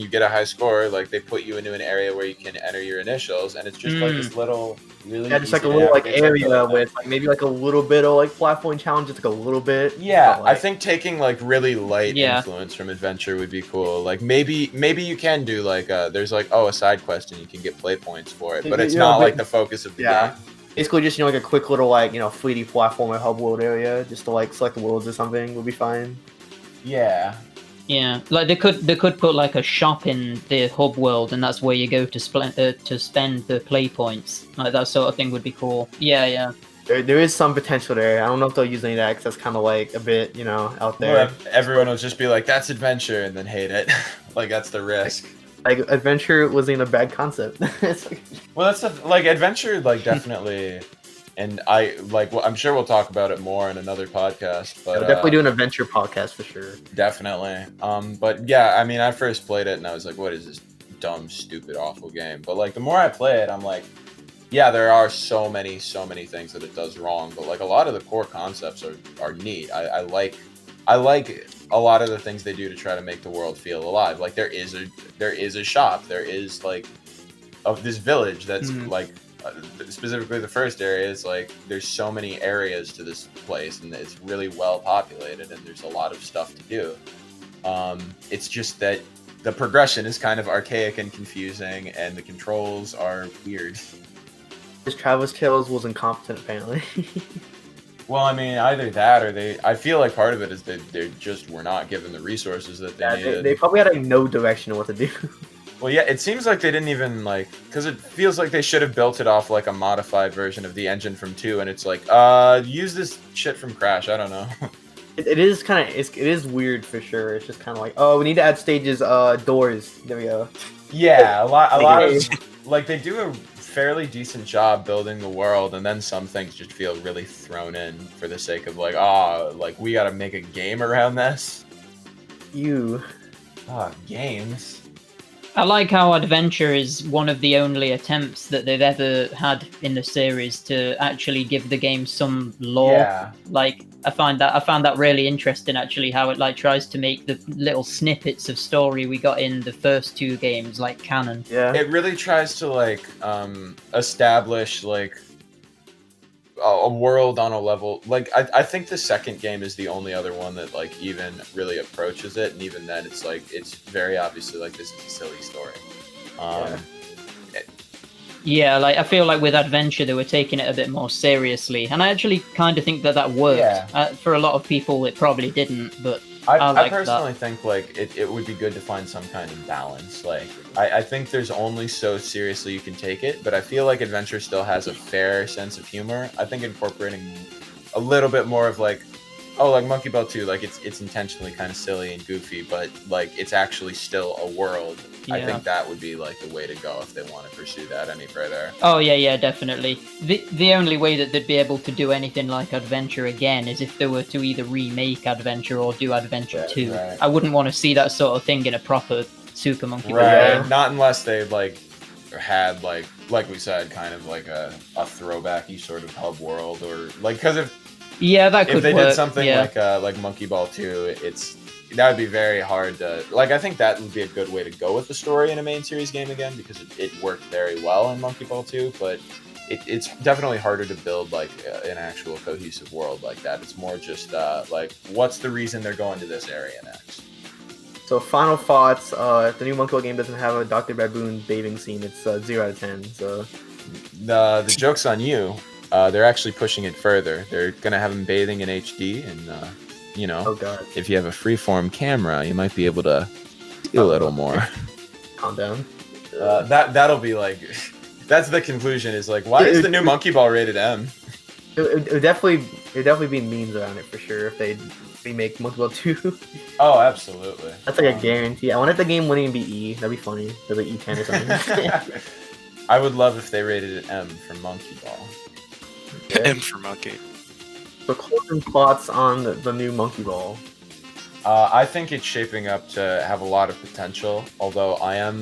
get a high score, like they put you into an area where you can enter your initials, and it's just like this little really Yeah, just like a easy little like navigation area like that. with like maybe like a little bit of like platform challenge, just like a little bit. Yeah, but, like, I think taking like really light Yeah. influence from adventure would be cool. Like maybe you can do like there's like a side quest and you can get play points for it, but it's Yeah, not but- like the focus of the yeah. game. basically just like a quick little like 3D platformer hub world area, just to like select the worlds or something would be fine. Yeah. Yeah, like they could put like a shop in the hub world, and that's where you go to spend the play points. Like that sort of thing would be cool. Yeah. There is some potential there. I don't know if they'll use any of that because that's kind of like a bit, out there. Well, everyone will just be like, "That's adventure," and then hate it. Like that's the risk. Like adventure wasn't a bad concept. It's like, Well, that's like adventure, like definitely, and I'm sure we'll talk about it more in another podcast. But we'll definitely do an adventure podcast for sure. Definitely. But yeah, I mean, I first played it and I was like, "What is this dumb, stupid, awful game?" But like the more I play it, I'm like, yeah, there are so many things that it does wrong, but like a lot of the core concepts are neat. I like a lot of the things they do to try to make the world feel alive. Like there is a shop, there is like of this village that's like specifically the first area is like there's so many areas to this place and it's really well populated and there's a lot of stuff to do. It's just that the progression is kind of archaic and confusing and the controls are weird. This Travis Tales was incompetent apparently. Well, I mean, either that or I feel like part of it is that they just were not given the resources that they needed. They probably had like no direction of what to do. Well, yeah, it seems like they didn't even because it feels like they should have built it off like a modified version of the engine from 2, and it's like, use this shit from Crash. I don't know. It is weird for sure. It's just kind of like, oh, we need to add stages, doors. There we go. Yeah, a lot of like they do a fairly decent job building the world, and then some things just feel really thrown in for the sake of like, we got to make a game around this. Games. I like how adventure is one of the only attempts that they've ever had in the series to actually give the game some lore. Yeah. Like I found that really interesting actually, how it like tries to make the little snippets of story we got in the first 2 games like canon. Yeah. It really tries to establish like a world on a level. Like I think the second game is the only other one that like even really approaches it, and even then it's like it's very obviously like this is a silly story. Yeah, like I feel like with adventure they were taking it a bit more seriously, and I actually kind of think that worked. Yeah. For a lot of people it probably didn't, but I personally think like it would be good to find some kind of balance. Like I think there's only so seriously you can take it, but I feel like adventure still has a fair sense of humor. I think incorporating a little bit more of like Monkey Ball 2, like it's intentionally kind of silly and goofy, but like it's actually still a world. Yeah. I think that would be like the way to go if they want to pursue that any further. Oh yeah, definitely. The only way that they'd be able to do anything like Adventure again is if they were to either remake Adventure or do Adventure 2. Right. I wouldn't want to see that sort of thing in a proper Super Monkey Ball. Right, not unless they like had like we said, kind of like a throwbacky sort of hub world, or like because if that could if they work. did something like Monkey Ball 2, that would be very hard to like. I think that would be a good way to go with the story in a main series game again, because it worked very well in Monkey Ball 2, but it's definitely harder to build like an actual cohesive world like that. It's more just like what's the reason they're going to this area next. So final thoughts, if the new Monkey Ball game doesn't have a Dr. Baboon bathing scene, it's 0 out of 10. So the joke's on you. They're actually pushing it further. They're gonna have him bathing in HD, and oh god, if you have a freeform camera, you might be able to see a little more. Calm down. That'll be like, that's the conclusion. Is like, why is the new Monkey Ball rated M? It would definitely be memes around it for sure if they remake Monkey Ball 2. Oh, absolutely. That's like a guarantee. I wanted the game winning be E. That'd be funny. They're like E10 or something. I would love if they rated it M for Monkey Ball. Yeah. M for monkey. So closing thoughts on the new Monkey Ball. I think it's shaping up to have a lot of potential, although I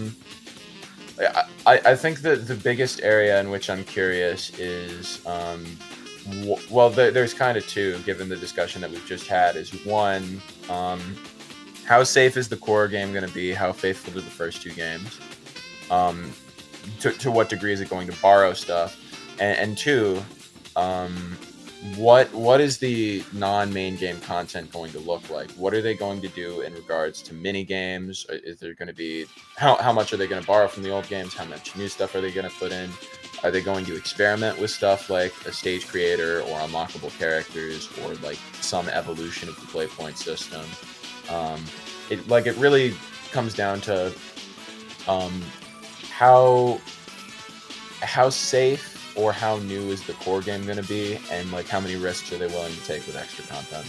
think that the biggest area in which I'm curious is, there's kind of two, given the discussion that we've just had, is one, how safe is the core game going to be? How faithful to the first 2 games? To what degree is it going to borrow stuff? And 2, what is the non-main game content going to look like? What are they going to do in regards to mini games? Is there going to be how much are they going to borrow from the old games? How much new stuff are they going to put in? Are they going to experiment with stuff like a stage creator or unlockable characters, or like some evolution of the play point system? It really comes down to how safe or how new is the core game going to be, and like how many risks are they willing to take with extra content.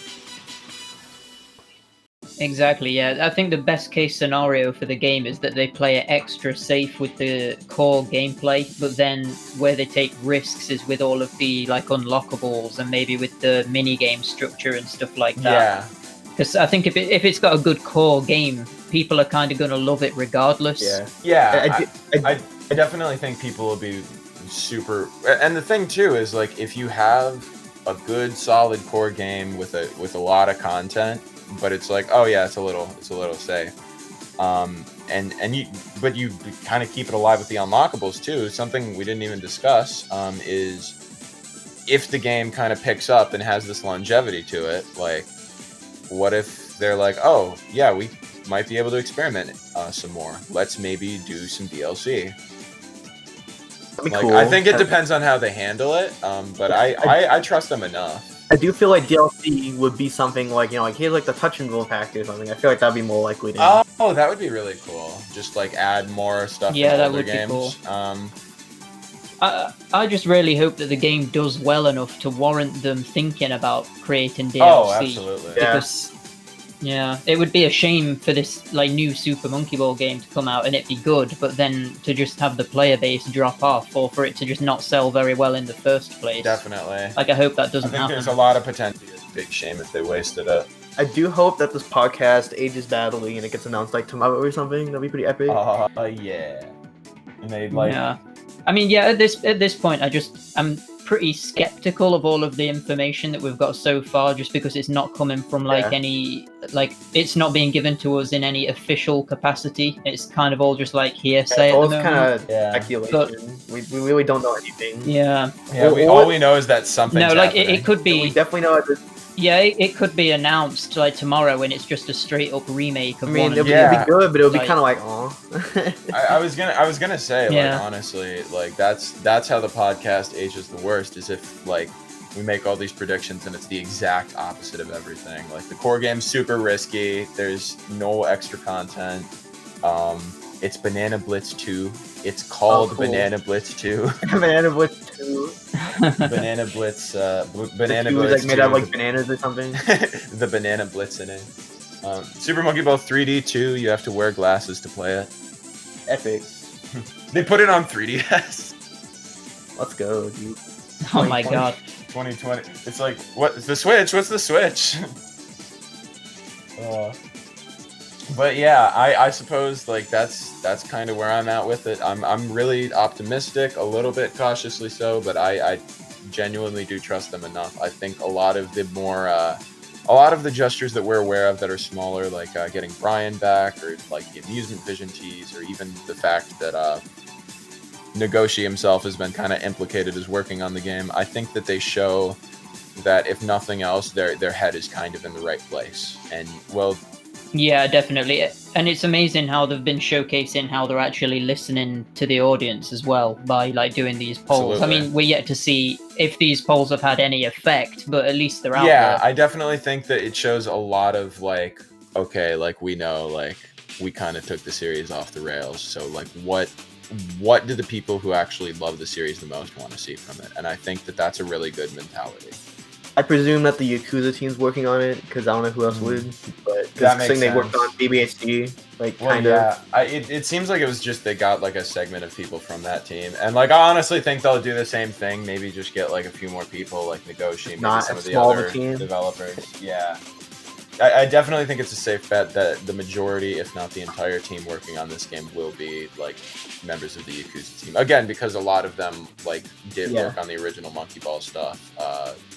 Exactly, yeah. I think the best case scenario for the game is that they play it extra safe with the core gameplay, but then where they take risks is with all of the like unlockables and maybe with the mini game structure and stuff like that. Yeah. Because I think if it's got a good core game, people are kind of going to love it regardless. Yeah. I definitely think people will be super. And the thing too is like if you have a good solid core game with a lot of content, but it's like, oh yeah, it's a little safe. But you kind of keep it alive with the unlockables too. Something we didn't even discuss is if the game kind of picks up and has this longevity to it, like what if they're like, oh yeah, we might be able to experiment some more. Let's maybe do some DLC. That'd be Like, cool. I think it depends on how they handle it, but I trust them enough. I do feel like DLC would be something like, you know, like here's like the touch and go pack or something. I feel like that'd be more likely to. Oh, that would be really cool. Just like add more stuff. Yeah, from that older would be games. cool. I just really hope that the game does well enough to warrant them thinking about creating DLC. Oh, absolutely. Yeah. Because yeah, it would be a shame for this like new Super Monkey Ball game to come out and it be good, but then to just have the player base drop off, or for it to just not sell very well in the first place. Definitely. Like I hope that I doesn't think happen. there's a lot of potential. It's a big shame if they wasted it. I do hope that this podcast ages badly and it gets announced like tomorrow or something. That'd be pretty epic. Yeah. And they like. Yeah, I mean, yeah. At this point, I'm pretty skeptical of all of the information that we've got so far, just because it's not coming from like any it's not being given to us in any official capacity. It's kind of all just like hearsay. It's all at the kind moment. of Yeah. speculation. We really don't know anything. Yeah. Yeah. All we know is that something. No, like it could We be. definitely know that. Yeah, it could be announced like tomorrow, and it's just a straight up remake of I mean, one. it'd Yeah. be good, but it would be Like- kind of like, oh. I was gonna say, Yeah. like, honestly, like that's how the podcast ages the worst, is if like we make all these predictions and it's the exact opposite of everything. Like the core game's super risky. There's no extra content. It's Banana Blitz 2. It's called Oh, cool. Banana Blitz 2. Banana Blitz 2. Banana Blitz. Banana The 2 was Blitz like made out of 2. like bananas or something. The Banana Blitz in it. Super Monkey Ball 3D 2. You have to wear glasses to play it. Epic. They put it on 3DS. Let's go, dude. Oh my god. 2020. It's like, what? The Switch? What's the Switch? But yeah, I suppose like that's kind of where I'm at with it. I'm really optimistic, a little bit cautiously so, but I genuinely do trust them enough. I think a lot of the more a lot of the gestures that we're aware of that are smaller, like getting Brian back, or like the amusement vision tease, or even the fact that Nagoshi himself has been kind of implicated as working on the game. I think that they show that if nothing else, their head is kind of in the right place. And well, Yeah, definitely. And it's amazing how they've been showcasing how they're actually listening to the audience as well by like doing these polls. Absolutely. I mean, we're yet to see if these polls have had any effect, but at least they're out yeah, there. I definitely think that it shows a lot of like, okay, like we know, like we kind of took the series off the rails. So like, what do the people who actually love the series the most want to see from it? And I think that that's a really good mentality. I presume that the Yakuza team's working on it, because I don't know who else would. But That because makes they worked sense. on BBHD, like Well, kind yeah, of. it seems like it was just they got like a segment of people from that team, and like I honestly think they'll do the same thing. Maybe just get like a few more people, like Nagoshi, maybe Not some as of the small of a other team. developers. Yeah, I definitely think it's a safe bet that the majority, if not the entire team working on this game, will be like members of the Yakuza team. Again, because a lot of them like did Yeah. work on the original Monkey Ball stuff.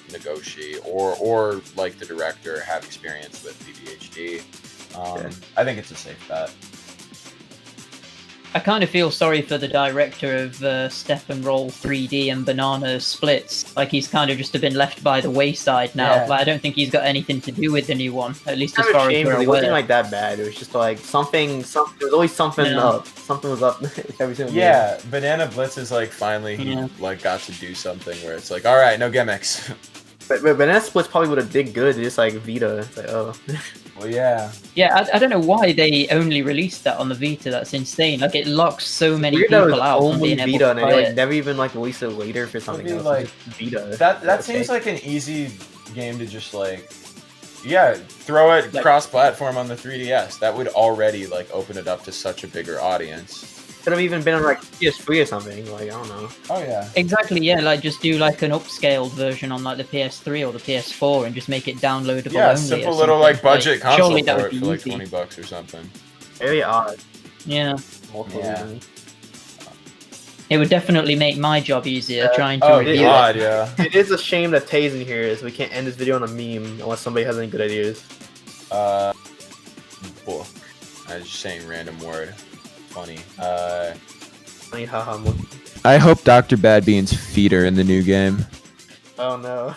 Nagoshi or like the director have experience with BBHD. I think it's a safe bet. I kind of feel sorry for the director of Step and Roll 3D and Banana Splits. Like he's kind of just been left by the wayside now. Yeah. Like, I don't think he's got anything to do with the new one, at least as Kind of far as shame, we're because it wasn't aware. like that bad. It was just like something. There was always something Yeah. up. Something was up every single game. Yeah, Banana Blitz is like finally he Yeah. like got to do something where it's like, all right, no gimmicks. But Banana Splits probably would have did good. Just like Vita. It's like, oh. Well, yeah. Yeah, I don't know why they only released that on the Vita. That's insane. Like it locks so many Weird that it was people out from only being able Vita, to and play they like it. never even like release it later for something else. like, It's just Vita. That Okay. seems like an easy game to just like, yeah, throw it Like- cross-platform on the 3DS. That would already like open it up to such a bigger audience. Could have even been on like PS3 or something. Like I don't know. Oh yeah. Exactly, yeah. Like just do like an upscaled version on like the PS3 or the PS4 and just make it downloadable Yeah, only. simple or little something. like budget console surely that for would it be for like easy. $20 or something. Very odd. Yeah, Multiple Yeah. reasons. it would definitely make my job easier Yeah. trying to Oh review god, it. yeah. It is a shame that Tay's in here, so we can't end this video on a meme unless somebody has any good ideas. Book. I was just saying random word. Funny. Funny, haha. I hope Dr. Badbean's feet are in the new game. Oh no.